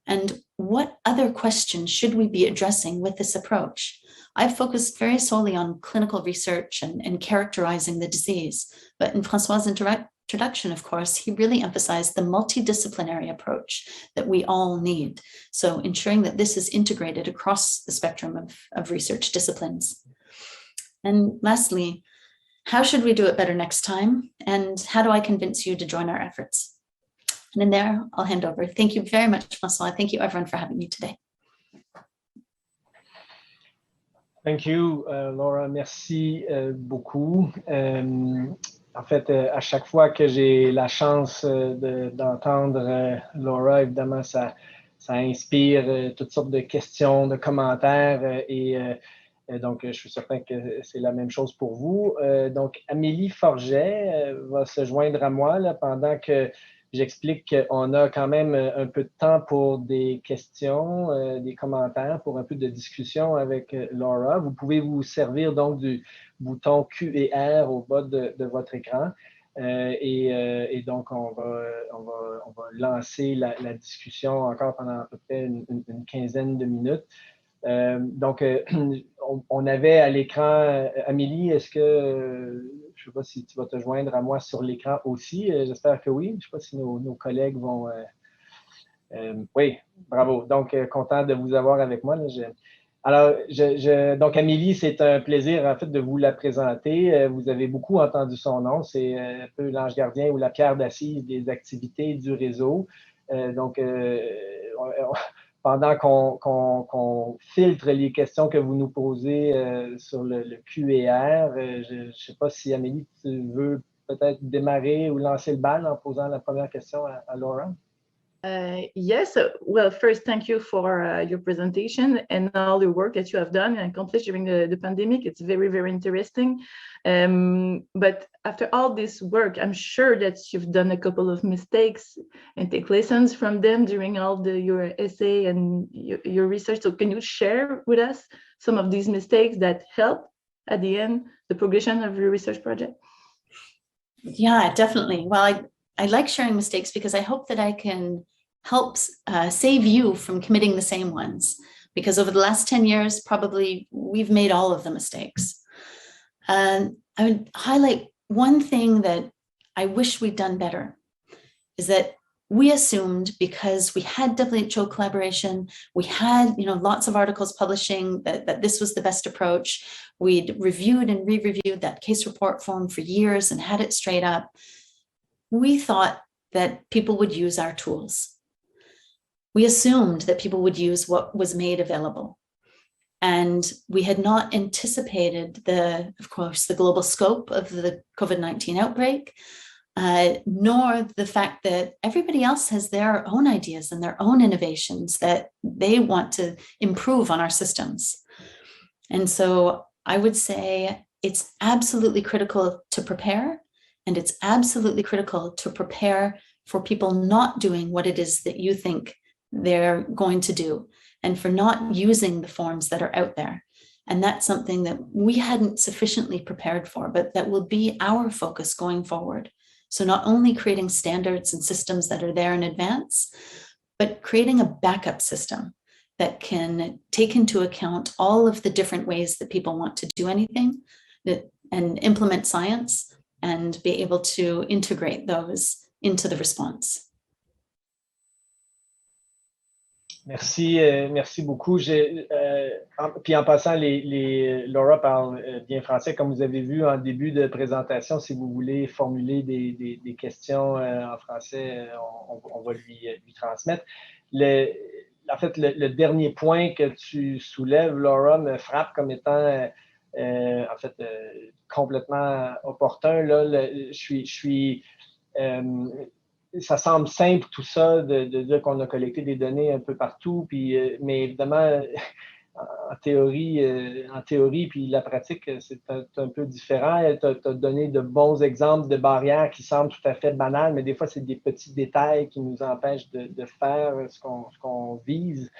And what other questions should we be addressing with this approach? I've focused very solely on clinical research and characterizing the disease, but in Francois' introduction, of course, he really emphasized the multidisciplinary approach that we all need. So ensuring that this is integrated across the spectrum of research disciplines. And lastly, how should we do it better next time? And how do I convince you to join our efforts? And in there, I'll hand over. Thank you very much, Francois. Thank you, everyone, for having me today. Thank you, Laura. Merci beaucoup. En fait, à chaque fois que j'ai la chance d'entendre Laura, évidemment, ça inspire toutes sortes de questions, de commentaires donc, je suis certain que c'est la même chose pour vous. Donc, Amélie Forget va se joindre à moi là, pendant que j'explique qu'on a quand même un peu de temps pour des questions, des commentaires, pour un peu de discussion avec Laura. Vous pouvez vous servir donc du bouton Q et R au bas de votre écran. Et donc, on va lancer la discussion encore pendant à peu près une quinzaine de minutes. Donc, on avait à l'écran, Amélie, est-ce que, je ne sais pas si tu vas te joindre à moi sur l'écran aussi, j'espère que oui, je ne sais pas si nos collègues vont... oui, bravo, donc content de vous avoir avec moi. Là, alors, donc Amélie, c'est un plaisir en fait de vous la présenter. Vous avez beaucoup entendu son nom, c'est un peu l'ange gardien ou la pierre d'assise des activités du réseau. Donc, pendant qu'on filtre les questions que vous nous posez sur le Q&R, je ne sais pas si Amélie, tu veux peut-être démarrer ou lancer le bal en posant la première question à Laura. Yes, well, first, thank you for your presentation and all the work that you have done and accomplished during the pandemic. It's very, very interesting. But after all this work, I'm sure that you've done a couple of mistakes and take lessons from them during all your essay and your research. So can you share with us some of these mistakes that help at the end the progression of your research project? Yeah, definitely. Well, I like sharing mistakes because I hope that I can help save you from committing the same ones. Because over the last 10 years, probably we've made all of the mistakes. And I would highlight one thing that I wish we'd done better is that we assumed because we had WHO collaboration, we had lots of articles publishing that this was the best approach. We'd reviewed and re-reviewed that case report form for years and had it straight up. We thought that people would use our tools. We assumed that people would use what was made available. And we had not anticipated of course, the global scope of the COVID-19 outbreak, nor the fact that everybody else has their own ideas and their own innovations that they want to improve on our systems. And so I would say it's absolutely critical to prepare, and it's absolutely critical to prepare for people not doing what it is that you think they're going to do, and for not using the forms that are out there. And that's something that we hadn't sufficiently prepared for, but that will be our focus going forward. So not only creating standards and systems that are there in advance, but creating a backup system that can take into account all of the different ways that people want to do anything and implement science and be able to integrate those into the response. Merci, merci beaucoup. Puis en passant, Laura parle bien français, comme vous avez vu en début de présentation. Si vous voulez formuler des questions en français, on va lui transmettre. En fait, le dernier point que tu soulèves, Laura, me frappe comme étant en fait complètement opportun. Là, ça semble simple tout ça de dire qu'on a collecté des données un peu partout, puis, mais évidemment, en théorie, puis la pratique, c'est un peu différent. Tu as donné de bons exemples de barrières qui semblent tout à fait banales, mais des fois, c'est des petits détails qui nous empêchent de faire ce qu'on vise.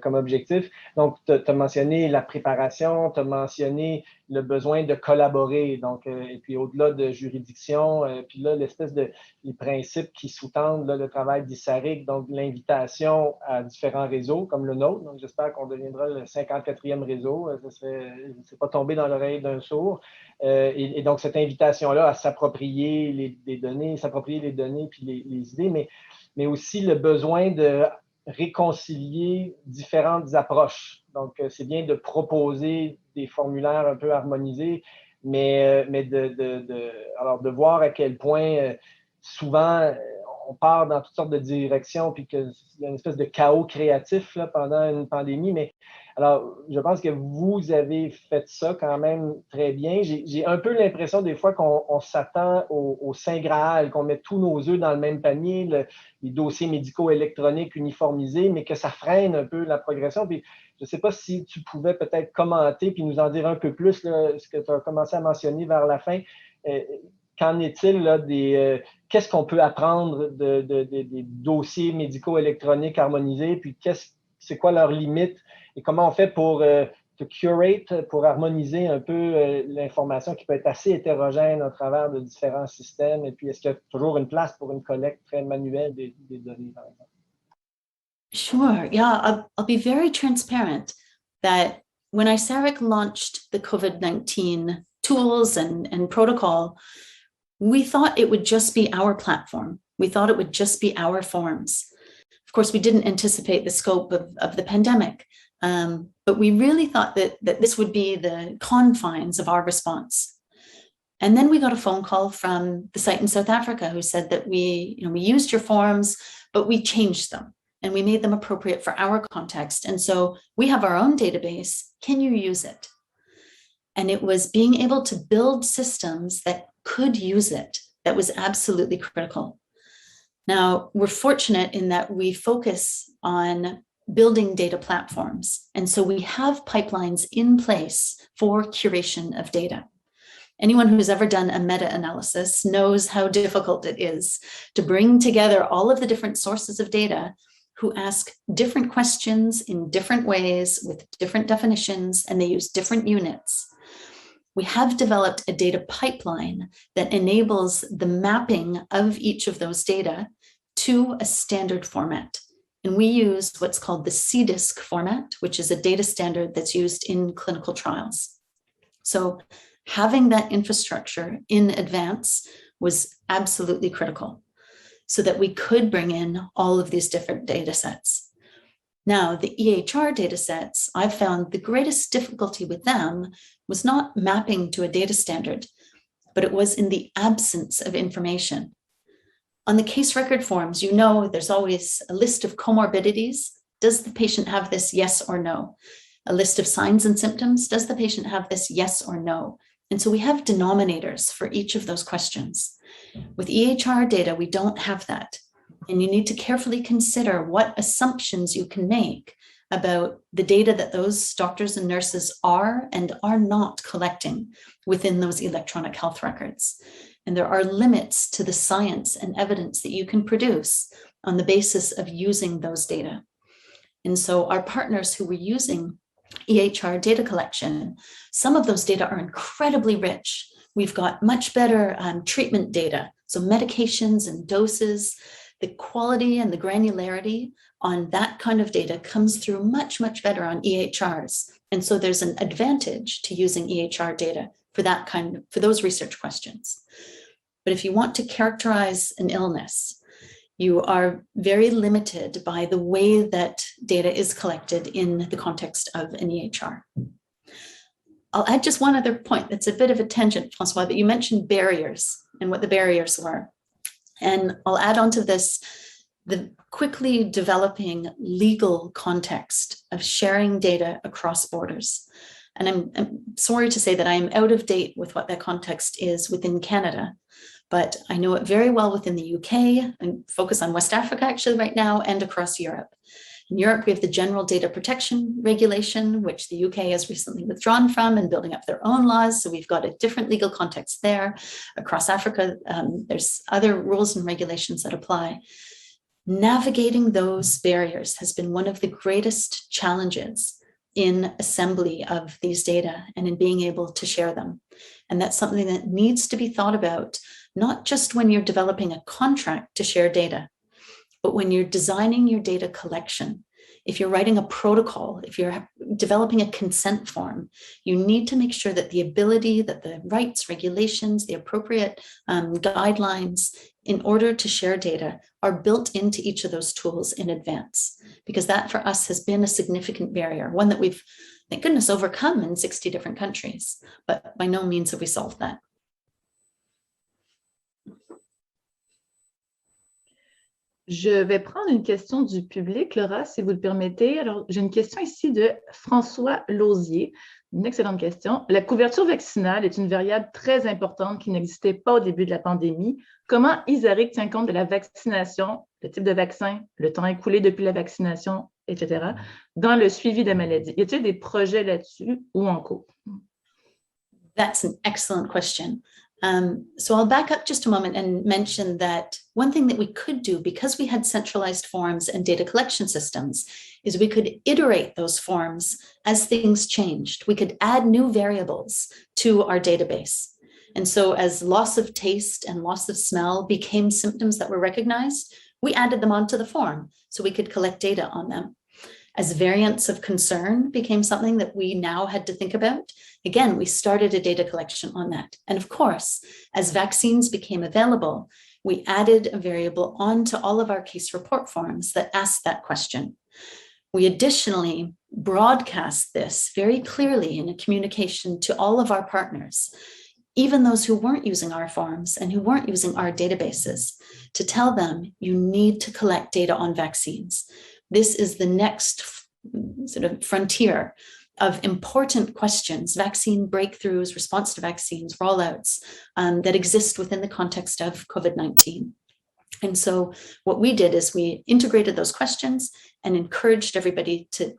comme objectif. Donc, tu as mentionné la préparation, tu as mentionné le besoin de collaborer, donc, et puis au-delà de juridiction, puis là, les principes qui sous-tendent le travail d'ISARIC, donc l'invitation à différents réseaux comme le nôtre. Donc, j'espère qu'on deviendra le 54e réseau. C'est pas tombé dans l'oreille d'un sourd. Et donc, cette invitation-là à s'approprier les données puis les idées, mais aussi le besoin de réconcilier différentes approches. Donc, c'est bien de proposer des formulaires un peu harmonisés, mais de voir à quel point souvent on part dans toutes sortes de directions, puis qu'il y a une espèce de chaos créatif là, pendant une pandémie. Mais alors, je pense que vous avez fait ça quand même très bien. J'ai un peu l'impression des fois qu'on s'attend au Saint Graal, qu'on met tous nos œufs dans le même panier, les dossiers médicaux électroniques uniformisés, mais que ça freine un peu la progression. Puis, je ne sais pas si tu pouvais peut-être commenter puis nous en dire un peu plus, là, ce que tu as commencé à mentionner vers la fin. Qu'en est-il là, qu'est-ce qu'on peut apprendre des dossiers médicaux électroniques harmonisés, puis c'est quoi leurs limites et comment on fait pour curate, pour harmoniser un peu l'information qui peut être assez hétérogène au travers de différents systèmes, et puis est-ce qu'il y a toujours une place pour une collecte très manuelle des données, par exemple? Sure, yeah, I'll be very transparent that when ISARIC launched the COVID-19 tools and protocol, we thought it would just be our platform. We thought it would just be our forms. Of course, we didn't anticipate the scope of the pandemic, but we really thought that this would be the confines of our response. And then we got a phone call from the site in South Africa who said that we used your forms, but we changed them and we made them appropriate for our context. And so we have our own database. Can you use it? And it was being able to build systems that could use it that was absolutely critical. Now, we're fortunate in that we focus on building data platforms. And so we have pipelines in place for curation of data. Anyone who's ever done a meta-analysis knows how difficult it is to bring together all of the different sources of data who ask different questions in different ways with different definitions, and they use different units. We have developed a data pipeline that enables the mapping of each of those data to a standard format. And we use what's called the CDISC format, which is a data standard that's used in clinical trials. So having that infrastructure in advance was absolutely critical so that we could bring in all of these different data sets. Now, the EHR data sets, I've found the greatest difficulty with them was not mapping to a data standard, but it was in the absence of information. On the case record forms, there's always a list of comorbidities. Does the patient have this, yes or no? A list of signs and symptoms. Does the patient have this, yes or no? And so we have denominators for each of those questions. With EHR data, we don't have that. And you need to carefully consider what assumptions you can make about the data that those doctors and nurses are and are not collecting within those electronic health records. And there are limits to the science and evidence that you can produce on the basis of using those data. And so our partners who were using EHR data collection, some of those data are incredibly rich. We've got much better treatment data, so medications and doses. The quality and the granularity on that kind of data comes through much, much better on EHRs. And so there's an advantage to using EHR data for those research questions. But if you want to characterize an illness, you are very limited by the way that data is collected in the context of an EHR. I'll add just one other point that's a bit of a tangent, Francois, but you mentioned barriers and what the barriers were. And I'll add on to this the quickly developing legal context of sharing data across borders. And I'm sorry to say that I am out of date with what that context is within Canada, but I know it very well within the UK. I focus on West Africa actually right now and across Europe. In Europe, we have the General Data Protection Regulation, which the UK has recently withdrawn from and building up their own laws. So we've got a different legal context there. Across Africa, there's other rules and regulations that apply. Navigating those barriers has been one of the greatest challenges in assembly of these data and in being able to share them. And that's something that needs to be thought about, not just when you're developing a contract to share data, but when you're designing your data collection. If you're writing a protocol, if you're developing a consent form, you need to make sure that the ability, that the rights, regulations, the appropriate guidelines in order to share data are built into each of those tools in advance, because that for us has been a significant barrier, one that we've, thank goodness, overcome in 60 different countries, but by no means have we solved that. Je vais prendre une question du public, Laura, si vous le permettez. Alors, j'ai une question ici de François Lausier. Une excellente question. La couverture vaccinale est une variable très importante qui n'existait pas au début de la pandémie. Comment ISARIC tient compte de la vaccination, le type de vaccin, le temps écoulé depuis la vaccination, etc., dans le suivi de la maladie? Y a-t-il des projets là-dessus ou en cours? That's an excellent question. So I'll back up just a moment and mention that one thing that we could do, because we had centralized forms and data collection systems, is we could iterate those forms as things changed. We could add new variables to our database. And so as loss of taste and loss of smell became symptoms that were recognized, we added them onto the form so we could collect data on them. As variants of concern became something that we now had to think about, again, we started a data collection on that. And of course, as vaccines became available, we added a variable onto all of our case report forms that asked that question. We additionally broadcast this very clearly in a communication to all of our partners, even those who weren't using our forms and who weren't using our databases, to tell them you need to collect data on vaccines. This is the next sort of frontier of important questions, vaccine breakthroughs, response to vaccines, rollouts that exist within the context of COVID-19. And so what we did is we integrated those questions and encouraged everybody to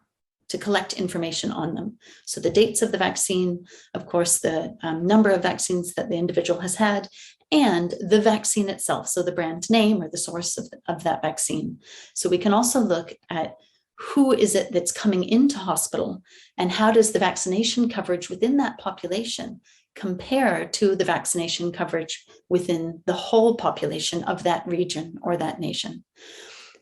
collect information on them. So the dates of the vaccine, of course, the number of vaccines that the individual has had, and the vaccine itself, so the brand name or the source of that vaccine. So we can also look at who is it that's coming into hospital and how does the vaccination coverage within that population compare to the vaccination coverage within the whole population of that region or that nation.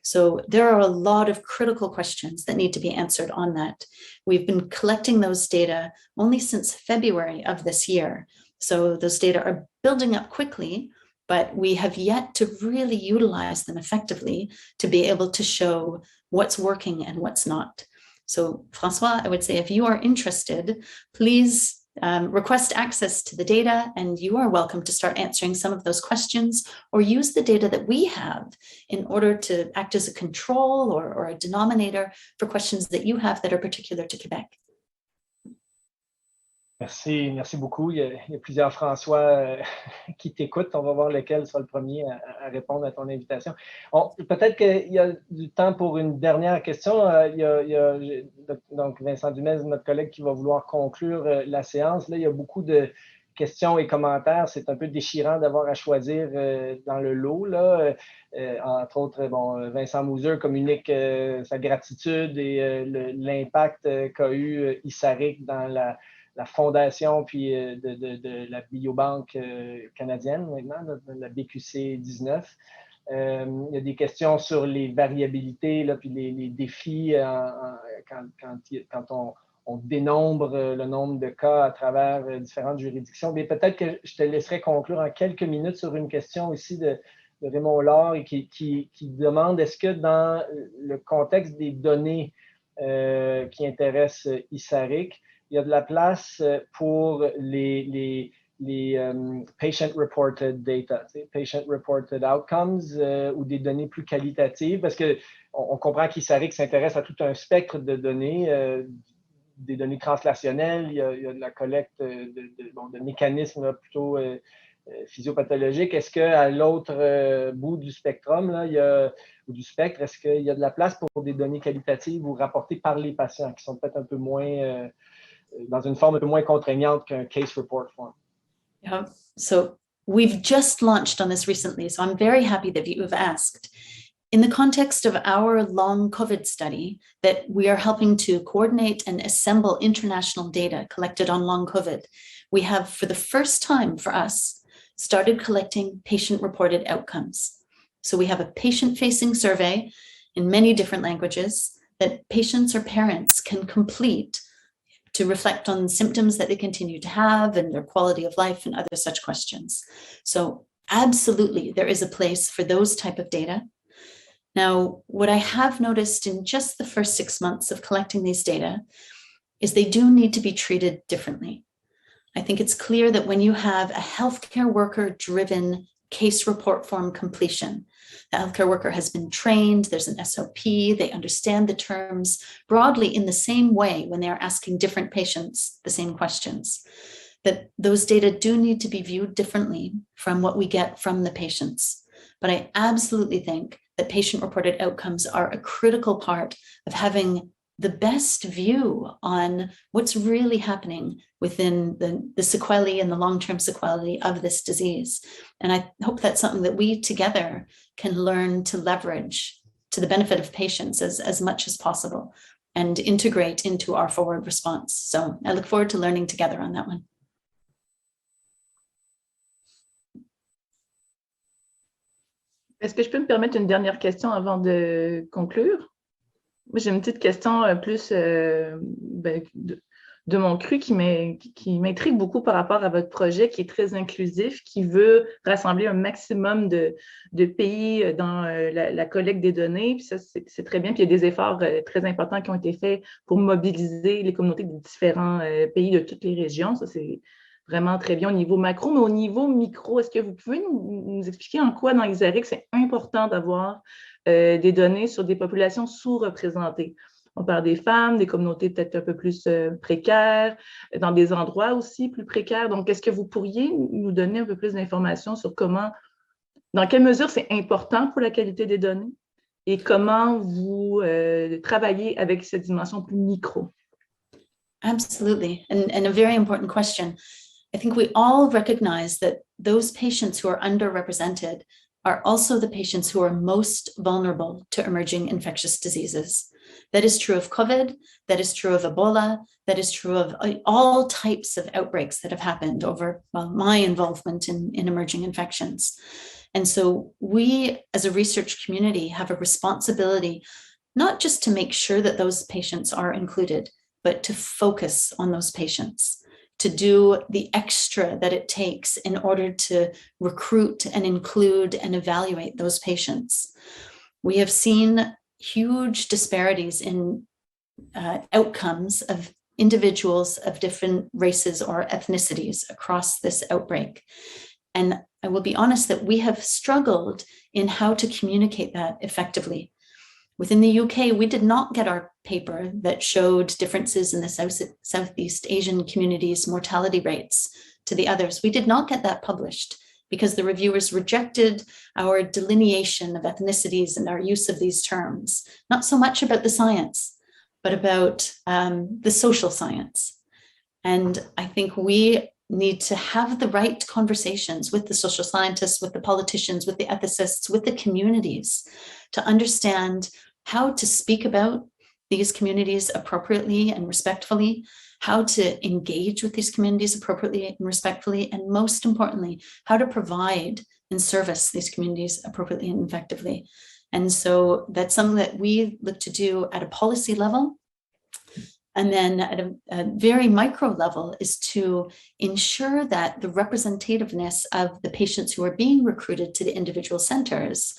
So there are a lot of critical questions that need to be answered on that. We've been collecting those data only since February of this year. So those data are building up quickly, but we have yet to really utilize them effectively to be able to show what's working and what's not. So Francois, I would say if you are interested, please request access to the data, and you are welcome to start answering some of those questions or use the data that we have in order to act as a control or a denominator for questions that you have that are particular to Quebec. Merci beaucoup. Il y a plusieurs François qui t'écoutent. On va voir lequel sera le premier à répondre à ton invitation. Peut-être qu'il y a du temps pour une dernière question. Il y a donc Vincent Dumais, notre collègue, qui va vouloir conclure la séance. Là, il y a beaucoup de questions et commentaires. C'est un peu déchirant d'avoir à choisir dans le lot. Là. Entre autres, Vincent Mouser communique sa gratitude et l'impact qu'a eu ISARIC dans la fondation puis de la biobanque canadienne maintenant, la BQC-19. Il y a des questions sur les variabilités là, puis les défis quand on dénombre le nombre de cas à travers différentes juridictions. Mais peut-être que je te laisserai conclure en quelques minutes sur une question aussi de Raymond Laure et qui demande est-ce que dans le contexte des données qui intéressent ISARIC, il y a de la place pour les patient-reported data, patient-reported outcomes ou des données plus qualitatives, parce qu'on comprend qu'ISARIC s'intéresse à tout un spectre de données, des données translationnelles, il y a de la collecte de mécanismes plutôt physiopathologiques. Est-ce qu'à l'autre bout du spectrum, là, ou du spectre, est-ce qu'il y a de la place pour des données qualitatives ou rapportées par les patients qui sont peut-être un peu moins... dans une forme un peu moins contraignante qu'un case report form. Yeah. So we've just launched on this recently, so I'm very happy that you've asked. In the context of our long COVID study that we are helping to coordinate and assemble international data collected on long COVID, we have, for the first time for us, started collecting patient-reported outcomes. So we have a patient-facing survey in many different languages that patients or parents can complete to reflect on symptoms that they continue to have and their quality of life and other such questions. So absolutely, there is a place for those type of data. Now, what I have noticed in just the first 6 months of collecting these data is they do need to be treated differently. I think it's clear that when you have a healthcare worker-driven case report form completion, the healthcare worker has been trained, there's an SOP, they understand the terms broadly in the same way when they are asking different patients the same questions, that those data do need to be viewed differently from what we get from the patients. But I absolutely think that patient-reported outcomes are a critical part of having the best view on what's really happening within the sequelae and the long-term sequelae of this disease. And I hope that's something that we together can learn to leverage to the benefit of patients as much as possible and integrate into our forward response. So I look forward to learning together on that one. Est-ce que je peux me permettre une dernière question avant de conclure? Moi, j'ai une petite question plus de mon cru qui m'intrigue beaucoup par rapport à votre projet qui est très inclusif, qui veut rassembler un maximum de pays dans la collecte des données. Puis ça, c'est très bien. Puis il y a des efforts très importants qui ont été faits pour mobiliser les communautés des différents pays de toutes les régions. Ça, c'est vraiment très bien au niveau macro. Mais au niveau micro, est-ce que vous pouvez nous expliquer en quoi dans l'Isaric c'est important d'avoir des données sur des populations sous-représentées? On parle des femmes, des communautés peut-être un peu plus précaires, dans des endroits aussi plus précaires. Donc, est-ce que vous pourriez nous donner un peu plus d'informations sur comment, dans quelle mesure c'est important pour la qualité des données et comment vous travaillez avec cette dimension plus micro? Absolutely, and a very important question. I think we all recognize that those patients who are underrepresented are also the patients who are most vulnerable to emerging infectious diseases. That is true of COVID, that is true of Ebola, that is true of all types of outbreaks that have happened over my involvement in emerging infections. And so we, as a research community, have a responsibility not just to make sure that those patients are included, but to focus on those patients, to do the extra that it takes in order to recruit and include and evaluate those patients. We have seen huge disparities in outcomes of individuals of different races or ethnicities across this outbreak. And I will be honest that we have struggled in how to communicate that effectively. Within the UK, we did not get our paper that showed differences in the Southeast Asian community's mortality rates to the others. We did not get that published because the reviewers rejected our delineation of ethnicities and our use of these terms, not so much about the science, but about the social science. And I think we need to have the right conversations with the social scientists, with the politicians, with the ethicists, with the communities to understand how to speak about these communities appropriately and respectfully, how to engage with these communities appropriately and respectfully, and most importantly, how to provide and service these communities appropriately and effectively. And so that's something that we look to do at a policy level. And then at a very micro level is to ensure that the representativeness of the patients who are being recruited to the individual centers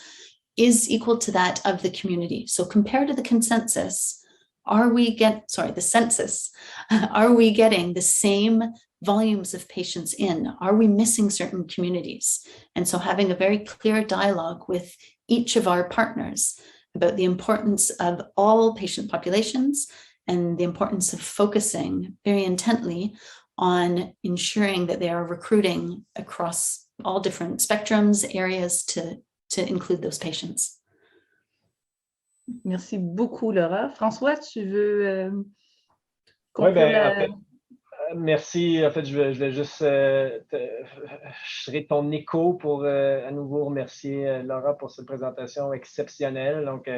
is equal to that of the community. So compared to the consensus, the census, are we getting the same volumes of patients in? Are we missing certain communities? And so having a very clear dialogue with each of our partners about the importance of all patient populations and the importance of focusing very intently on ensuring that they are recruiting across all different spectrums, areas to include those patients. Merci beaucoup, Laura. François, tu veux conclure? Oui, en fait, Merci. En fait, je vais juste, je serai ton écho pour à nouveau remercier Laura pour cette présentation exceptionnelle. Donc,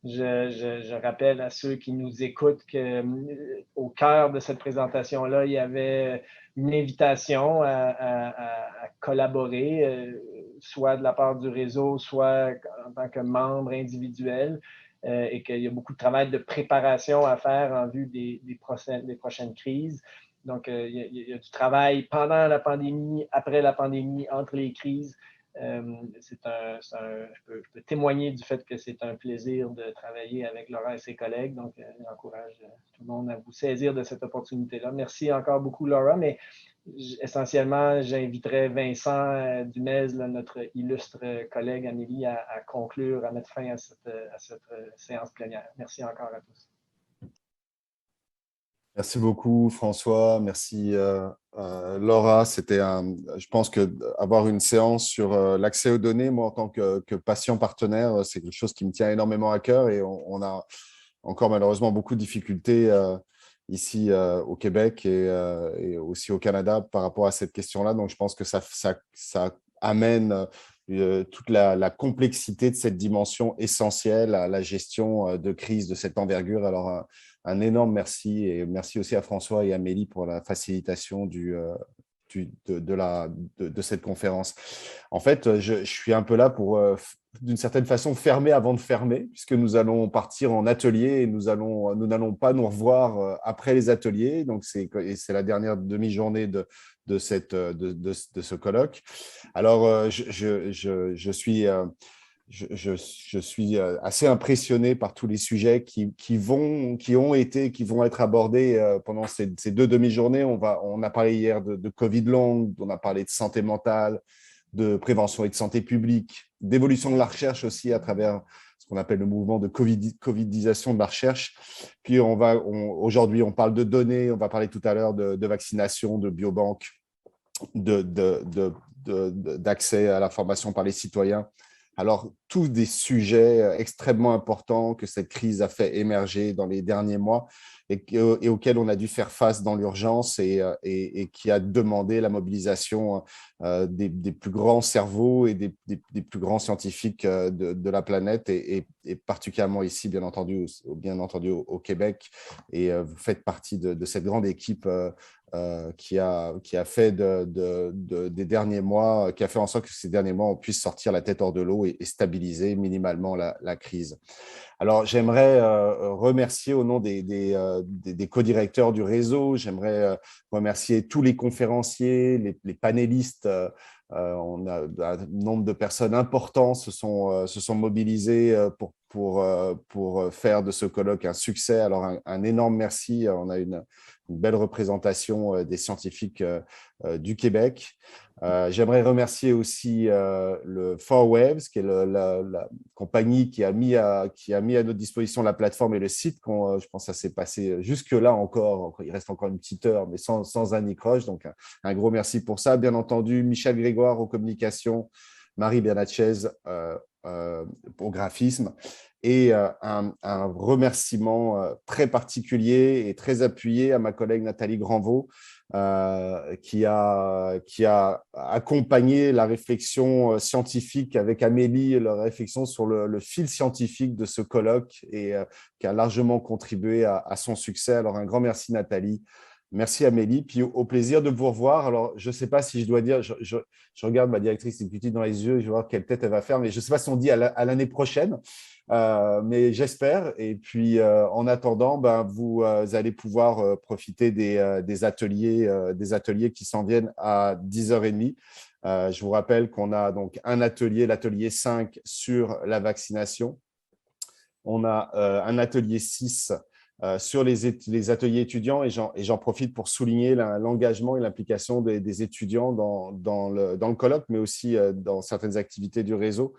je rappelle à ceux qui nous écoutent qu'au cœur de cette présentation-là, il y avait une invitation à collaborer, soit de la part du réseau, soit en tant que membre individuel, et qu'il y a beaucoup de travail de préparation à faire en vue des prochaines crises. Donc, il y a du travail pendant la pandémie, après la pandémie, entre les crises. Je peux témoigner du fait que c'est un plaisir de travailler avec Laura et ses collègues. Donc, j'encourage tout le monde à vous saisir de cette opportunité-là. Merci encore beaucoup, Laura. Mais essentiellement, j'inviterai Vincent Dumez, notre illustre collègue Amélie, à conclure, à mettre fin à cette séance plénière. Merci encore à tous. Merci beaucoup, François. Merci, Laura. Je pense qu'avoir une séance sur l'accès aux données, moi, en tant que patient partenaire, c'est quelque chose qui me tient énormément à cœur et on a encore malheureusement beaucoup de difficultés ici au Québec et aussi au Canada par rapport à cette question-là. Donc, je pense que ça amène toute la complexité de cette dimension essentielle à la gestion de crise de cette envergure. Alors, un énorme merci et merci aussi à François et Amélie pour la facilitation de cette conférence. En fait, je suis un peu là pour, d'une certaine façon, fermer avant de fermer, puisque nous allons partir en atelier et nous n'allons pas nous revoir après les ateliers. Donc, c'est la dernière demi-journée de ce colloque. Alors, je suis assez impressionné par tous les sujets qui vont être abordés pendant ces deux demi-journées. On a parlé hier de Covid long, on a parlé de santé mentale, de prévention et de santé publique, d'évolution de la recherche aussi à travers ce qu'on appelle le mouvement de covidisation de la recherche. Puis aujourd'hui, on parle de données, on va parler tout à l'heure de vaccination, de biobanques, d'accès à l'information par les citoyens. Alors, tous des sujets extrêmement importants que cette crise a fait émerger dans les derniers mois et auxquels on a dû faire face dans l'urgence et qui a demandé la mobilisation des plus grands cerveaux et des plus grands scientifiques de la planète et particulièrement ici, bien entendu au Québec. Et vous faites partie de cette grande équipe qui a fait des derniers mois, qui a fait en sorte que ces derniers mois, on puisse sortir la tête hors de l'eau et stabiliser minimalement la crise. Alors, j'aimerais remercier au nom des co-directeurs du réseau, j'aimerais remercier tous les conférenciers, les panélistes. On a un nombre de personnes importantes se sont mobilisées pour faire de ce colloque un succès. Alors, un énorme merci. On a une belle représentation des scientifiques du Québec. J'aimerais remercier aussi le 4Waves, qui est la compagnie qui a mis à notre disposition la plateforme et le site. Je pense que ça s'est passé jusque-là encore. Il reste encore une petite heure, mais sans anicroche. Donc, un gros merci pour ça. Bien entendu, Michel Grégoire aux communications, Marie Bernatchez au graphisme. Et un remerciement très particulier et très appuyé à ma collègue Nathalie Granvaux, qui a accompagné la réflexion scientifique avec Amélie, la réflexion sur le fil scientifique de ce colloque et qui a largement contribué à son succès. Alors, un grand merci Nathalie. Merci Amélie, puis au plaisir de vous revoir. Alors, je ne sais pas si je dois dire, je regarde ma directrice exécutive dans les yeux, je vais voir quelle tête elle va faire, mais je ne sais pas si on dit à l'année prochaine, mais j'espère. Et puis, en attendant, vous allez pouvoir profiter des ateliers qui s'en viennent à 10h30. Je vous rappelle qu'on a donc un atelier, l'atelier 5 sur la vaccination. On a un atelier 6 sur les ateliers étudiants et j'en profite pour souligner l'engagement et l'implication des étudiants dans le colloque, mais aussi dans certaines activités du réseau.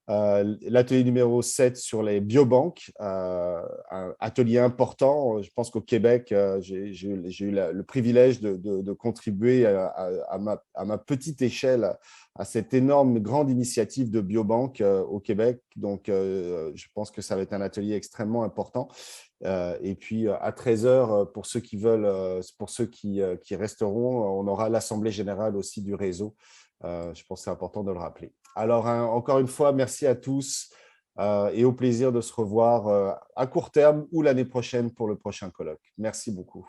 L'atelier numéro 7 sur les biobanques, un atelier important. Je pense qu'au Québec, j'ai eu le privilège de contribuer à ma petite échelle à cette énorme, grande initiative de biobanques au Québec. Donc, je pense que ça va être un atelier extrêmement important. Et puis, à 13 h, pour ceux qui veulent, pour ceux qui resteront, on aura l'Assemblée générale aussi du réseau. Je pense que c'est important de le rappeler. Alors, encore une fois, merci à tous et au plaisir de se revoir à court terme ou l'année prochaine pour le prochain colloque. Merci beaucoup.